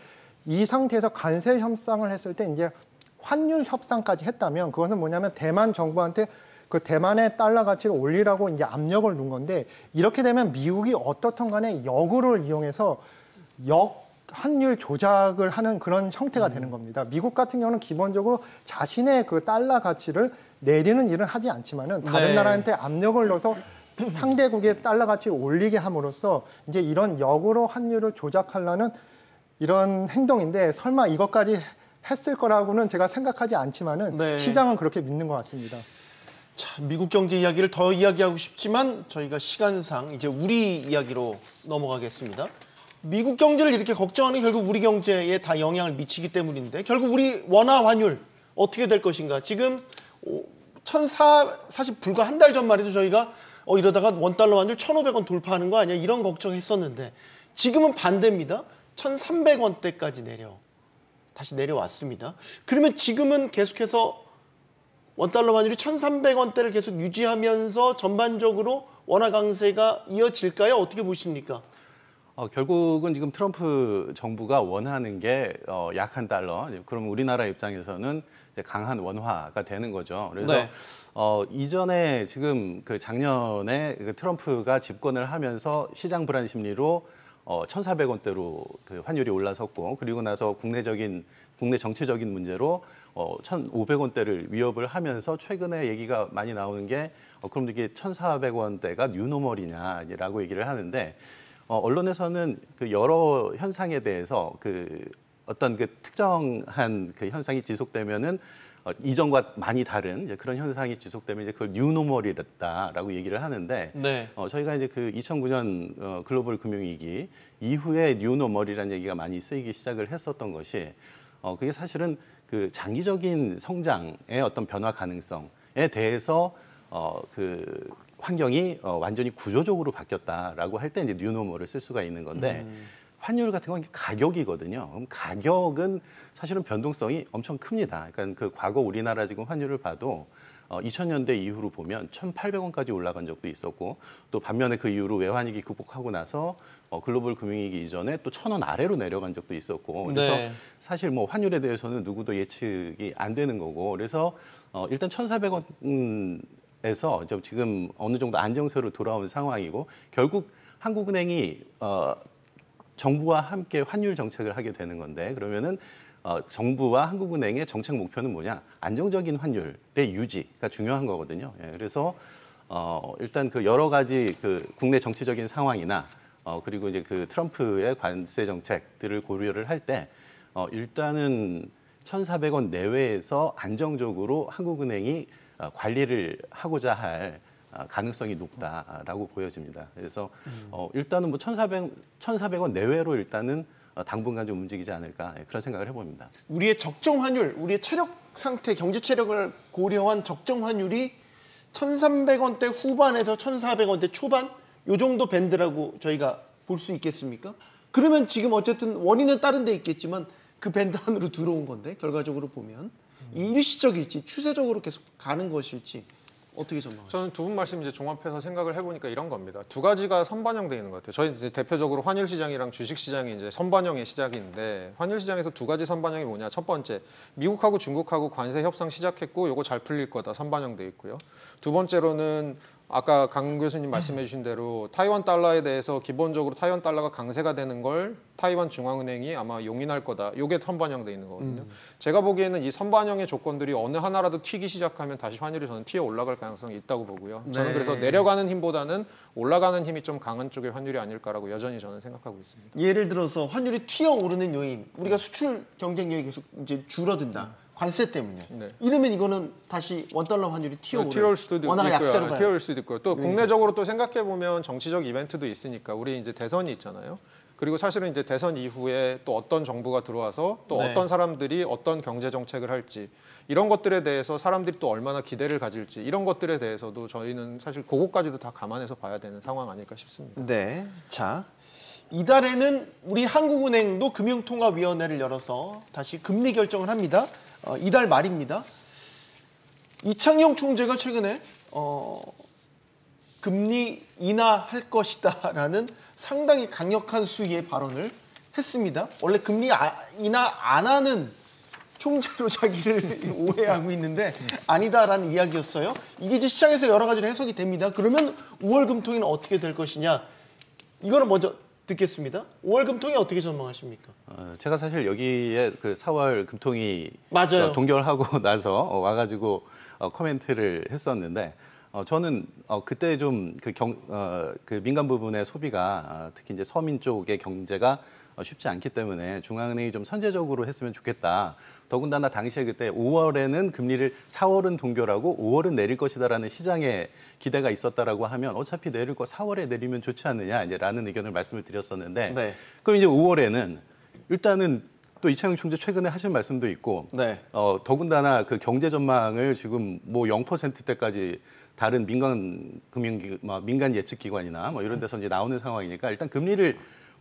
이 상태에서 관세 협상을 했을 때 이제 환율 협상까지 했다면 그것은 뭐냐면 대만 정부한테 그 대만의 달러 가치를 올리라고 이제 압력을 넣은 건데 이렇게 되면 미국이 어떻든 간에 역으로 이용해서 환율 조작을 하는 그런 형태가 되는 겁니다. 미국 같은 경우는 기본적으로 자신의 그 달러 가치를 내리는 일은 하지 않지만은 다른 네. 나라한테 압력을 넣어서 상대국의 달러 가치를 올리게 함으로써 이제 이런 역으로 환율을 조작하려는 이런 행동인데 설마 이것까지 했을 거라고는 제가 생각하지 않지만은 네. 시장은 그렇게 믿는 것 같습니다. 자, 미국 경제 이야기를 더 이야기하고 싶지만 저희가 시간상 이제 우리 이야기로 넘어가겠습니다. 미국 경제를 이렇게 걱정하는 게 결국 우리 경제에 다 영향을 미치기 때문인데 결국 우리 원화 환율 어떻게 될 것인가. 지금 사실 불과 한 달 전만 해도 저희가 이러다가 원달러 환율 1,500원 돌파하는 거 아니야 이런 걱정했었는데 지금은 반대입니다. 1,300원대까지 다시 내려왔습니다. 그러면 지금은 계속해서 원달러 환율이 1,300원대를 계속 유지하면서 전반적으로 원화 강세가 이어질까요? 어떻게 보십니까? 결국은 지금 트럼프 정부가 원하는 게 약한 달러. 그럼 우리나라 입장에서는 이제 강한 원화가 되는 거죠. 그래서 네. 이전에 지금 그 작년에 그 트럼프가 집권을 하면서 시장 불안 심리로 1,400원대로 그 환율이 올라섰고 그리고 나서 국내 정치적인 문제로 1,500원대를 위협을 하면서 최근에 얘기가 많이 나오는 게 그럼 이게 1,400원대가 뉴노멀이냐라고 얘기를 하는데 언론에서는 그 여러 현상에 대해서 그 어떤 그 특정한 그 현상이 지속되면은 이전과 많이 다른 이제 그런 현상이 지속되면 이제 그걸 뉴노멀이랬다라고 얘기를 하는데 네. 저희가 이제 그 2009년 글로벌 금융위기 이후에 뉴노멀이라는 얘기가 많이 쓰이기 시작을 했었던 것이 그게 사실은 그 장기적인 성장의 어떤 변화 가능성에 대해서 그 환경이 완전히 구조적으로 바뀌었다라고 할 때 이제 뉴노멀을 쓸 수가 있는 건데 환율 같은 건 가격이거든요. 그럼 가격은 사실은 변동성이 엄청 큽니다. 그러니까 그 과거 우리나라 지금 환율을 봐도 2000년대 이후로 보면 1,800원까지 올라간 적도 있었고 또 반면에 그 이후로 외환위기 극복하고 나서 글로벌 금융위기 이전에 또 1,000원 아래로 내려간 적도 있었고 그래서 네. 사실 뭐 환율에 대해서는 누구도 예측이 안 되는 거고 그래서 일단 1,400원에서 지금 어느 정도 안정세로 돌아온 상황이고 결국 한국은행이 정부와 함께 환율 정책을 하게 되는 건데 그러면은 정부와 한국은행의 정책 목표는 뭐냐? 안정적인 환율의 유지가 중요한 거거든요. 예, 그래서 일단 그 여러 가지 그 국내 정치적인 상황이나 그리고 이제 그 트럼프의 관세 정책들을 고려를 할 때 일단은 1,400원 내외에서 안정적으로 한국은행이 관리를 하고자 할 가능성이 높다라고 보여집니다. 그래서 일단은 뭐 1,400원 내외로 일단은 당분간 좀 움직이지 않을까 그런 생각을 해봅니다. 우리의 적정 환율, 우리의 체력 상태, 경제 체력을 고려한 적정 환율이 1,300원대 후반에서 1,400원대 초반 요 정도 밴드라고 저희가 볼 수 있겠습니까? 그러면 지금 어쨌든 원인은 다른 데 있겠지만 그 밴드 안으로 들어온 건데 결과적으로 보면 일시적일지 추세적으로 계속 가는 것일지 어떻게 전망하세요? 저는 두 분 말씀 이제 종합해서 생각을 해보니까 이런 겁니다. 두 가지가 선반영되어 있는 것 같아요. 저희 이제 대표적으로 환율 시장이랑 주식 시장이 이제 선반영의 시작인데 환율 시장에서 두 가지 선반영이 뭐냐? 첫 번째, 미국하고 중국하고 관세 협상 시작했고 요거 잘 풀릴 거다 선반영돼 있고요. 두 번째로는 아까 강 교수님 말씀해 주신 대로 타이완 달러에 대해서 기본적으로 타이완 달러가 강세가 되는 걸 타이완 중앙은행이 아마 용인할 거다. 이게 선반영돼 있는 거거든요. 제가 보기에는 이 선반영의 조건들이 어느 하나라도 튀기 시작하면 다시 환율이 저는 튀어 올라갈 가능성이 있다고 보고요. 저는 네. 그래서 내려가는 힘보다는 올라가는 힘이 좀 강한 쪽의 환율이 아닐까라고 여전히 저는 생각하고 있습니다. 예를 들어서 환율이 튀어오르는 요인, 우리가 수출 경쟁력이 계속 이제 줄어든다. 관세 때문에. 네. 이러면 이거는 다시 원달러 환율이 튀어올 수도 있고요. 원화가 약세로 가요. 튀어올 수도 있고요. 또 국내적으로 또 생각해 보면 정치적 이벤트도 있으니까 우리 이제 대선이 있잖아요. 그리고 사실은 이제 대선 이후에 또 어떤 정부가 들어와서 또 네. 어떤 사람들이 어떤 경제 정책을 할지 이런 것들에 대해서 사람들이 또 얼마나 기대를 가질지 이런 것들에 대해서도 저희는 사실 그것까지도 다 감안해서 봐야 되는 상황 아닐까 싶습니다. 네. 자, 이달에는 우리 한국은행도 금융통화위원회를 열어서 다시 금리 결정을 합니다. 이달 말입니다. 이창용 총재가 최근에 금리 인하할 것이다라는 상당히 강력한 수위의 발언을 했습니다. 원래 금리 인하 안 하는 총재로 자기를 오해하고 있는데 아니다라는 이야기였어요. 이게 이제 시장에서 여러 가지로 해석이 됩니다. 그러면 5월 금통위는 어떻게 될 것이냐? 이거는 먼저 듣겠습니다. 5월 금통위 어떻게 전망하십니까? 제가 사실 여기에 그 4월 금통위 맞아요. 동결하고 나서 와가지고 코멘트를 했었는데 저는 그때 좀 그 민간 부분의 소비가 특히 이제 서민 쪽의 경제가 쉽지 않기 때문에 중앙은행이 좀 선제적으로 했으면 좋겠다. 더군다나 당시에 그때 5월에는 금리를 4월은 동결하고 5월은 내릴 것이다라는 시장의 기대가 있었다라고 하면 어차피 내릴 거 4월에 내리면 좋지 않느냐 이제라는 의견을 말씀을 드렸었는데 네. 그럼 이제 5월에는 일단은 또 이창용 총재 최근에 하신 말씀도 있고 네. 더군다나 그 경제 전망을 지금 뭐 0%대까지 다른 민간 민간 예측 기관이나 뭐 이런 데서 이제 나오는 상황이니까 일단 금리를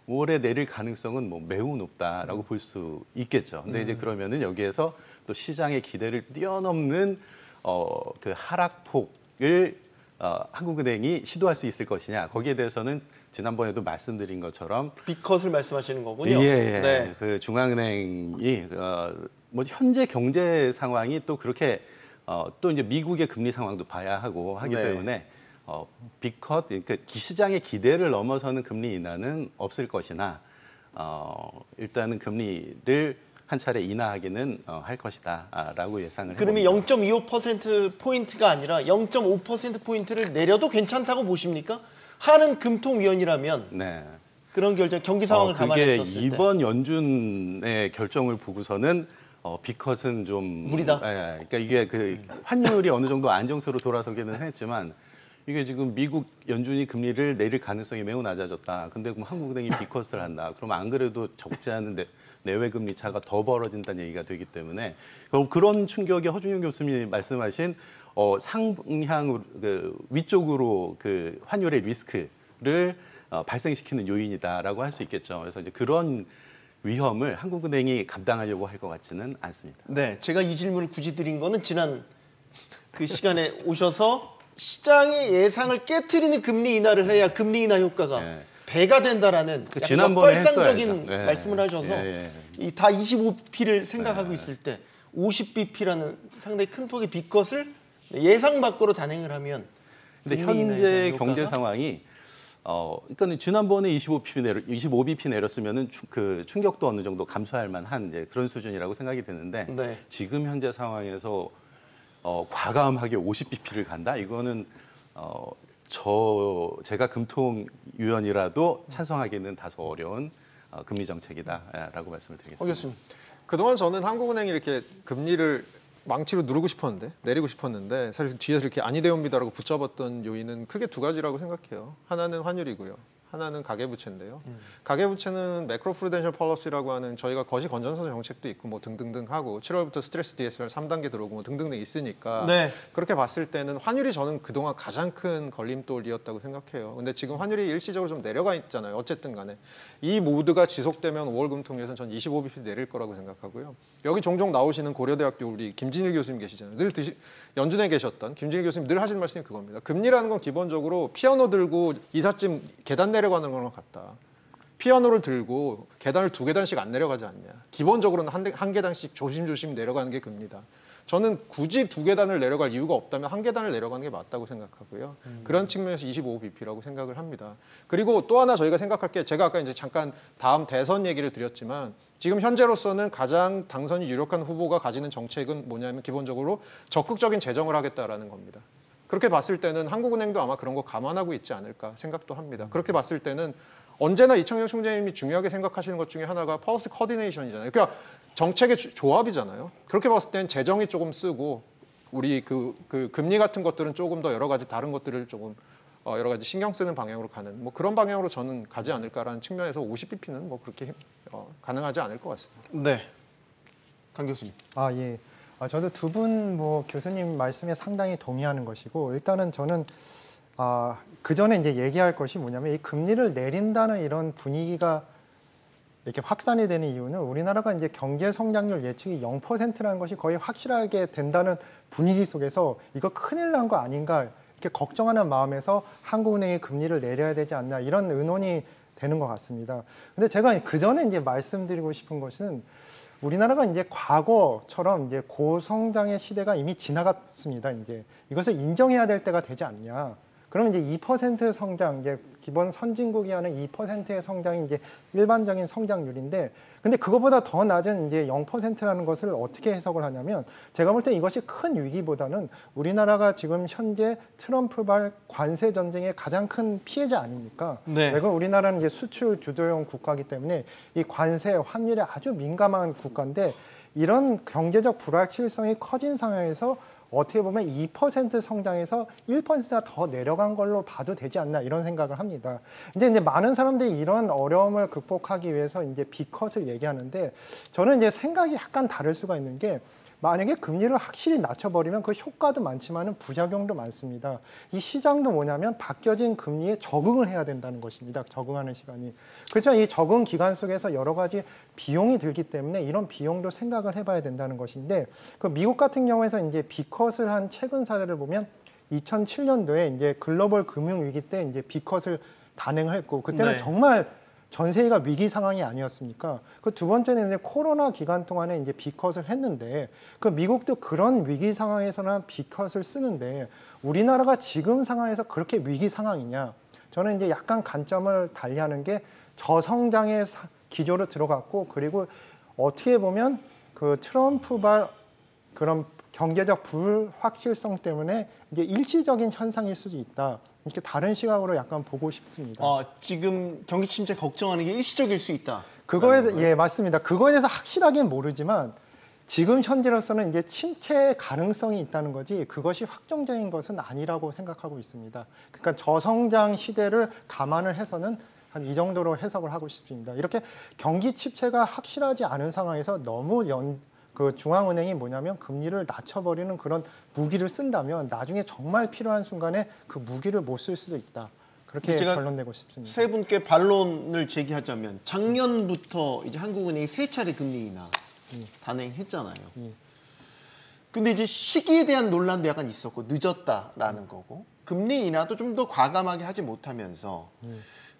5월에 내릴 가능성은 뭐 매우 높다라고 볼 수 있겠죠. 근데 이제 그러면은 여기에서 또 시장의 기대를 뛰어넘는 그 하락폭을 한국은행이 시도할 수 있을 것이냐. 거기에 대해서는 지난번에도 말씀드린 것처럼 B컷을 말씀하시는 거군요. 예. 네. 그 중앙은행이 뭐 현재 경제 상황이 또 그렇게 또 이제 미국의 금리 상황도 봐야 하고 하기 네. 때문에 B컷 그러니까 시장의 기대를 넘어서는 금리 인하는 없을 것이나 일단은 금리를 한 차례 인하하기는 할 것이다라고 예상을 그러면 해봅니다. 0.25%포인트가 아니라 0.5%포인트를 내려도 괜찮다고 보십니까? 하는 금통위원이라면 네. 그런 결정, 경기 상황을 그게 감안했었을 때. 이번 연준의 결정을 보고서는 B컷은 좀 무리다? 예, 그러니까 이게 그 환율이 어느 정도 안정세로 돌아서기는 했지만 이게 지금 미국 연준이 금리를 내릴 가능성이 매우 낮아졌다. 근데 그럼 한국은행이 B컷을 한다. 그러면 안 그래도 적지 않은 내외 금리 차가 더 벌어진다는 얘기가 되기 때문에 그런 충격이 허준영 교수님이 말씀하신 상향 그 위쪽으로 그 환율의 리스크를 발생시키는 요인이다라고 할 수 있겠죠. 그래서 이제 그런 위험을 한국은행이 감당하려고 할 것 같지는 않습니다. 네, 제가 이 질문을 굳이 드린 거는 지난 그 시간에 오셔서 시장의 예상을 깨트리는 금리 인하를 해야 금리 인하 효과가 네. 배가 된다라는 약간 지난번에 역발상적인 했어야죠. 네. 말씀을 하셔서 예. 이 다 25P를 생각하고 있을 때 50bp라는 상당히 큰 폭의 B컷을 예상 밖으로 단행을 하면 근데 금리 인하에 현재 대한 경제 효과가 상황이 그러니까 지난번에 25bp 내렸으면은 그 충격도 어느 정도 감수할 만한 이제 그런 수준이라고 생각이 드는데 네. 지금 현재 상황에서 과감하게 50bp를 간다? 이거는 제가 금통위원이라도 찬성하기는 다소 어려운 금리 정책이다라고 말씀을 드리겠습니다. 알겠습니다. 그동안 저는 한국은행이 이렇게 금리를 망치로 누르고 싶었는데 내리고 싶었는데 사실 뒤에서 이렇게 아니 되옵니다라고 붙잡았던 요인은 크게 두 가지라고 생각해요. 하나는 환율이고요. 하나는 가계부채인데요. 가계부채는 매크로 프루덴셜 폴리시라고 하는 저희가 거시 건전성 정책도 있고 뭐 등등등 하고 7월부터 스트레스 DSR 3단계 들어오고 뭐 등등등 있으니까 네. 그렇게 봤을 때는 환율이 저는 그동안 가장 큰 걸림돌이었다고 생각해요. 근데 지금 환율이 일시적으로 좀 내려가 있잖아요. 어쨌든 간에 이 모드가 지속되면 5월 금통위에서는 전 25bp 내릴 거라고 생각하고요. 여기 종종 나오시는 고려대학교 우리 김진일 교수님 계시잖아요. 늘 연준에 계셨던 김진일 교수님 늘 하시는 말씀이 그겁니다. 금리라는 건 기본적으로 피아노 들고 이삿짐 계단 내려가는 거랑 같다. 피아노를 들고 계단을 2계단씩 안 내려가지 않냐. 기본적으로는 한 계단씩 조심조심 내려가는 게 금리다. 저는 굳이 2계단을 내려갈 이유가 없다면 1계단을 내려가는 게 맞다고 생각하고요. 그런 측면에서 25bp라고 생각을 합니다. 그리고 또 하나 저희가 생각할 게 제가 아까 이제 잠깐 다음 대선 얘기를 드렸지만 지금 현재로서는 가장 당선이 유력한 후보가 가지는 정책은 뭐냐면 기본적으로 적극적인 재정을 하겠다라는 겁니다. 그렇게 봤을 때는 한국은행도 아마 그런 거 감안하고 있지 않을까 생각도 합니다. 그렇게 봤을 때는 언제나 이창용 총재님이 중요하게 생각하시는 것 중에 하나가 폴리시 코디네이션이잖아요. 그러니까 정책의 조합이잖아요. 그렇게 봤을 때는 재정이 조금 쓰고 우리 그 금리 같은 것들은 조금 더 여러 가지 다른 것들을 조금 여러 가지 신경 쓰는 방향으로 가는 뭐 그런 방향으로 저는 가지 않을까라는 측면에서 50bp는 뭐 그렇게 가능하지 않을 것 같습니다. 네, 강 교수님. 예. 저도 두 분 뭐 교수님 말씀에 상당히 동의하는 것이고 일단은 저는 그 전에 이제 얘기할 것이 뭐냐면 이 금리를 내린다는 이런 분위기가 이렇게 확산이 되는 이유는 우리나라가 이제 경제 성장률 예측이 0%라는 것이 거의 확실하게 된다는 분위기 속에서 이거 큰일 난 거 아닌가 이렇게 걱정하는 마음에서 한국은행이 금리를 내려야 되지 않나 이런 의논이 되는 것 같습니다. 근데 제가 그 전에 이제 말씀드리고 싶은 것은 우리나라가 이제 과거처럼 이제 고성장의 시대가 이미 지나갔습니다. 이제 이것을 인정해야 될 때가 되지 않냐. 그러면 이제 2% 성장, 이제 기본 선진국이 하는 2%의 성장이 이제 일반적인 성장률인데, 근데 그거보다 더 낮은 이제 0%라는 것을 어떻게 해석을 하냐면, 제가 볼 때 이것이 큰 위기보다는 우리나라가 지금 현재 트럼프발 관세 전쟁의 가장 큰 피해자 아닙니까? 네. 왜냐면 우리나라는 이제 수출 주도형 국가이기 때문에 이 관세 환율에 아주 민감한 국가인데, 이런 경제적 불확실성이 커진 상황에서 어떻게 보면 2% 성장해서 1%가 더 내려간 걸로 봐도 되지 않나, 이런 생각을 합니다. 이제 많은 사람들이 이런 어려움을 극복하기 위해서 이제 B컷을 얘기하는데, 저는 이제 생각이 약간 다를 수가 있는 게, 만약에 금리를 확실히 낮춰버리면 그 효과도 많지만 부작용도 많습니다. 이 시장도 뭐냐면 바뀌어진 금리에 적응을 해야 된다는 것입니다. 적응하는 시간이. 그렇죠. 이 적응 기간 속에서 여러 가지 비용이 들기 때문에 이런 비용도 생각을 해봐야 된다는 것인데, 그 미국 같은 경우에서 이제 B컷을 한 최근 사례를 보면 2007년도에 이제 글로벌 금융 위기 때 이제 B컷을 단행을 했고, 그때는 네. 정말 전 세계가 위기 상황이 아니었습니까? 그 두 번째는 이제 코로나 기간 동안에 이제 B컷을 했는데, 그 미국도 그런 위기 상황에서는 B컷을 쓰는데 우리나라가 지금 상황에서 그렇게 위기 상황이냐? 저는 이제 약간 관점을 달리하는 게, 저성장의 기조로 들어갔고, 그리고 어떻게 보면 그 트럼프발 그런 경제적 불확실성 때문에 이제 일시적인 현상일 수도 있다. 이렇게 다른 시각으로 약간 보고 싶습니다. 지금 경기 침체 걱정하는 게 일시적일 수 있다. 예, 맞습니다. 그거에 대해서 확실하게는 모르지만 지금 현재로서는 이제 침체 가능성이 있다는 거지, 그것이 확정적인 것은 아니라고 생각하고 있습니다. 그러니까 저성장 시대를 감안을 해서는 한 이 정도로 해석을 하고 싶습니다. 이렇게 경기 침체가 확실하지 않은 상황에서 너무 그 중앙은행이 뭐냐면 금리를 낮춰버리는 그런 무기를 쓴다면 나중에 정말 필요한 순간에 그 무기를 못 쓸 수도 있다. 그렇게 제가 결론 내고 싶습니다. 세 분께 반론을 제기하자면, 작년부터 이제 한국은행이 3차례 금리 인하 단행했잖아요. 근데 이제 시기에 대한 논란도 약간 있었고, 늦었다라는 거고, 금리 인하도 좀 더 과감하게 하지 못하면서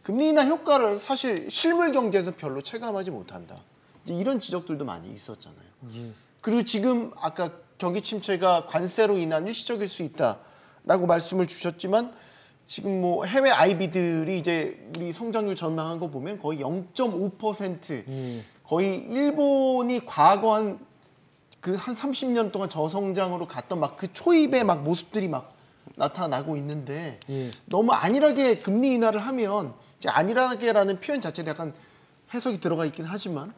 금리 인하 효과를 사실 실물 경제에서 별로 체감하지 못한다. 이제 이런 지적들도 많이 있었잖아요. 그리고 지금 아까 경기 침체가 관세로 인한 일시적일 수 있다라고 말씀을 주셨지만, 지금 뭐 해외 IB들이 이제 우리 성장률 전망한 거 보면 거의 0.5%, 거의 일본이 과거 한 30년 동안 저성장으로 갔던 막 그 초입의 막 모습들이 막 나타나고 있는데, 너무 안일하게 금리 인하를 하면, 이제 안일하게라는 표현 자체에 약간 해석이 들어가 있긴 하지만,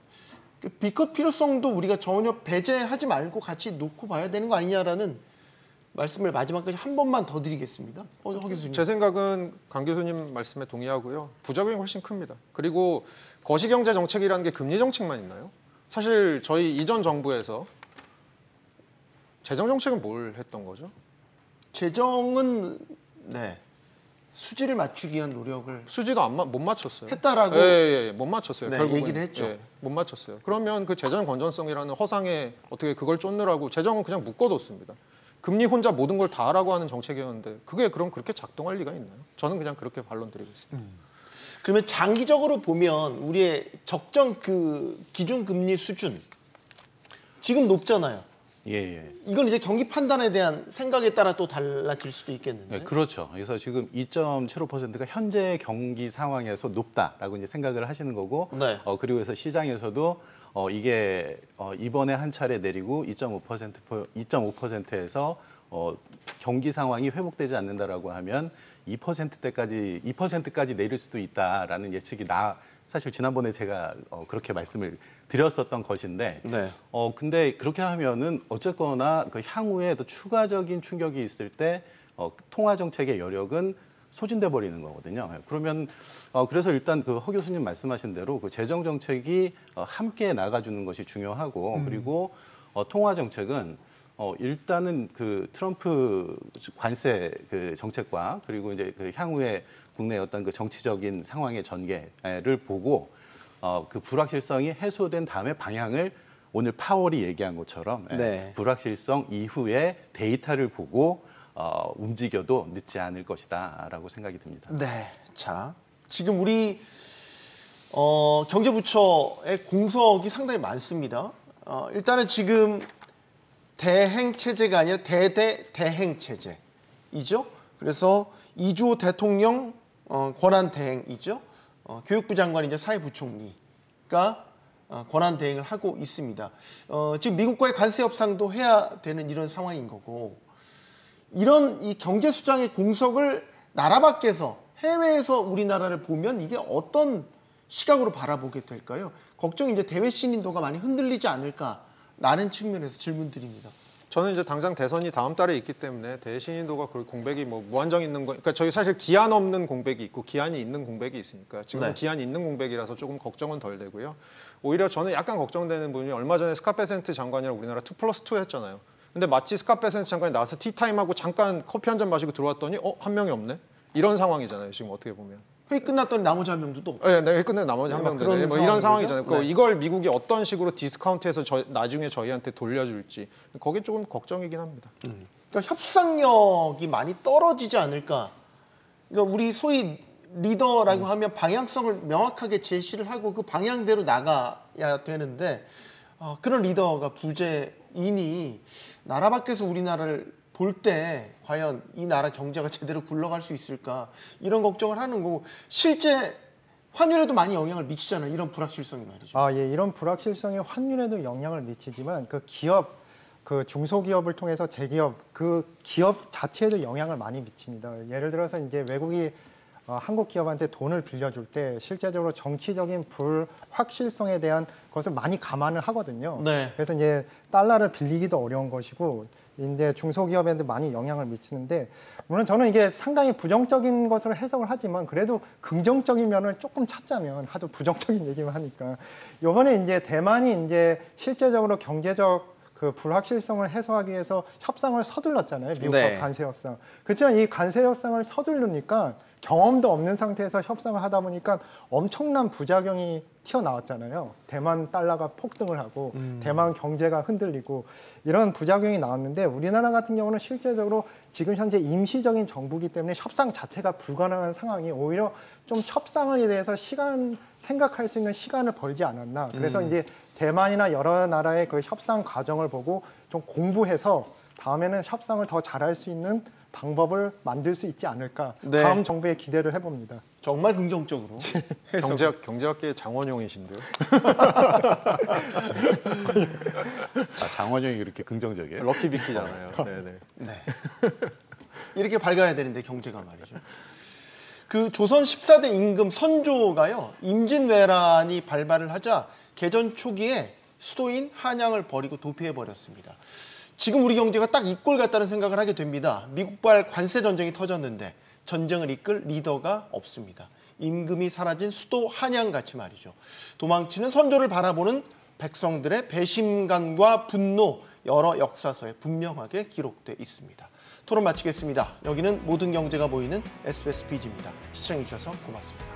그 B컷 필요성도 우리가 전혀 배제하지 말고 같이 놓고 봐야 되는 거 아니냐라는 말씀을 마지막까지 한 번만 더 드리겠습니다. 허 교수님. 제 생각은 강 교수님 말씀에 동의하고요. 부작용이 훨씬 큽니다. 그리고 거시경제 정책이라는 게 금리 정책만 있나요? 사실 저희 이전 정부에서 재정 정책은 뭘 했던 거죠? 재정은 수지를 맞추기 위한 노력을 수지도 못 맞췄어요. 했다라고 못 맞췄어요. 결국은. 얘기를 했죠. 못 맞췄어요. 그러면 그 재정 건전성이라는 허상에 어떻게 그걸 쫓느라고 재정은 그냥 묶어뒀습니다. 금리 혼자 모든 걸 다 하라고 하는 정책이었는데, 그게 그럼 그렇게 작동할 리가 있나요? 저는 그냥 그렇게 반론드리겠습니다. 그러면 장기적으로 보면 우리의 적정 그 기준 금리 수준 지금 높잖아요. 예. 이건 이제 경기 판단에 대한 생각에 따라 또 달라질 수도 있겠는데. 네, 그렇죠. 그래서 지금 2.75%가 현재 경기 상황에서 높다라고 이제 생각을 하시는 거고, 네. 그리고 그래서 시장에서도 이게 이번에 한 차례 내리고 2.5%에서 경기 상황이 회복되지 않는다라고 하면 2%까지 내릴 수도 있다라는 예측이 사실 지난번에 제가 그렇게 말씀을 드렸었던 것인데, 네. 근데 그렇게 하면은 어쨌거나 그 향후에 더 추가적인 충격이 있을 때 통화 정책의 여력은 소진돼 버리는 거거든요. 그러면 그래서 일단 그 허 교수님 말씀하신 대로 그 재정 정책이 함께 나가주는 것이 중요하고, 그리고 통화 정책은 일단은 그 트럼프 관세 그 정책과, 그리고 이제 그 향후에 국내 어떤 그 정치적인 상황의 전개를 보고 그 불확실성이 해소된 다음에 방향을 오늘 파월이 얘기한 것처럼 네. 불확실성 이후에 데이터를 보고 움직여도 늦지 않을 것이다라고 생각이 듭니다. 네. 자, 지금 우리 경제부처의 공석이 상당히 많습니다. 일단은 지금 대행 체제가 아니라 대행 체제이죠. 그래서 이주호 대통령 권한 대행이죠. 교육부 장관이 이제 사회부총리가 권한 대행을 하고 있습니다. 지금 미국과의 관세 협상도 해야 되는 이런 상황인 거고, 이런 이 경제 수장의 공석을 나라 밖에서, 해외에서 우리나라를 보면 이게 어떤 시각으로 바라보게 될까요? 걱정이 이제 대외 신인도가 많이 흔들리지 않을까라는 측면에서 질문드립니다. 저는 이제 당장 대선이 다음 달에 있기 때문에 대신인도가 그 공백이 뭐 무한정 있는 거, 그러니까 저희 사실 기한 없는 공백이 있고 기한이 있는 공백이 있으니까 지금 네. 기한이 있는 공백이라서 조금 걱정은 덜 되고요. 오히려 저는 약간 걱정되는 부분이 얼마 전에 스카페센트 장관이랑 우리나라 2+2 했잖아요. 근데 마치 스카페센트 장관이 나와서 티타임하고 잠깐 커피 한 잔 마시고 들어왔더니 한 명이 없네? 이런 상황이잖아요. 지금 어떻게 보면. 회의 끝났더니 나머지 한 명도 또 네, 네, 끝내 나머지 한 명들 뭐 이런 상황이잖아요. 네. 이걸 미국이 어떤 식으로 디스카운트해서 나중에 저희한테 돌려줄지 거기 조금 걱정이긴 합니다. 그러니까 협상력이 많이 떨어지지 않을까. 그러니까 우리 소위 리더라고 하면 방향성을 명확하게 제시를 하고 그 방향대로 나가야 되는데 그런 리더가 부재이니 나라 밖에서 우리나라를 볼 때 과연 이 나라 경제가 제대로 굴러갈 수 있을까 이런 걱정을 하는 거고, 실제 환율에도 많이 영향을 미치잖아요. 이런 불확실성이 말이죠. 예, 이런 불확실성이 환율에도 영향을 미치지만 그 기업, 그 중소기업을 통해서 대기업, 그 기업 자체에도 영향을 많이 미칩니다. 예를 들어서 이제 외국이 한국 기업한테 돈을 빌려줄 때 실제적으로 정치적인 불확실성에 대한 것을 많이 감안을 하거든요. 네. 그래서 이제 달러를 빌리기도 어려운 것이고, 이제 중소기업에도 많이 영향을 미치는데, 물론 저는 이게 상당히 부정적인 것을 해석을 하지만 그래도 긍정적인 면을 조금 찾자면, 하도 부정적인 얘기만 하니까, 이번에 이제 대만이 이제 실제적으로 경제적 그 불확실성을 해소하기 위해서 협상을 서둘렀잖아요. 미국과 네. 관세 협상. 그렇지만 이 관세 협상을 서두르니까 경험도 없는 상태에서 협상을 하다 보니까 엄청난 부작용이 튀어나왔잖아요. 대만 달러가 폭등을 하고 대만 경제가 흔들리고 이런 부작용이 나왔는데, 우리나라 같은 경우는 실제적으로 지금 현재 임시적인 정부이기 때문에 협상 자체가 불가능한 상황이 오히려 좀 협상에 대해서 생각할 수 있는 시간을 벌지 않았나. 그래서 이제 대만이나 여러 나라의 그 협상 과정을 보고 좀 공부해서 다음에는 협상을 더 잘할 수 있는 방법을 만들 수 있지 않을까. 네. 다음 정부에 기대를 해봅니다. 정말 긍정적으로. 경제학계 장원용이신데요. 장원영이 그렇게 긍정적이에요? 럭키 비키잖아요. 네네. 네. 이렇게 밝아야 되는데 경제가 말이죠. 그 조선 14대 임금 선조가요, 임진왜란이 발발을 하자 개전 초기에 수도인 한양을 버리고 도피해 버렸습니다. 지금 우리 경제가 딱 이 꼴 같다는 생각을 하게 됩니다. 미국발 관세 전쟁이 터졌는데 전쟁을 이끌 리더가 없습니다. 임금이 사라진 수도 한양같이 말이죠. 도망치는 선조를 바라보는 백성들의 배심감과 분노, 여러 역사서에 분명하게 기록돼 있습니다. 토론 마치겠습니다. 여기는 모든 경제가 보이는 SBS 비즈입니다. 시청해주셔서 고맙습니다.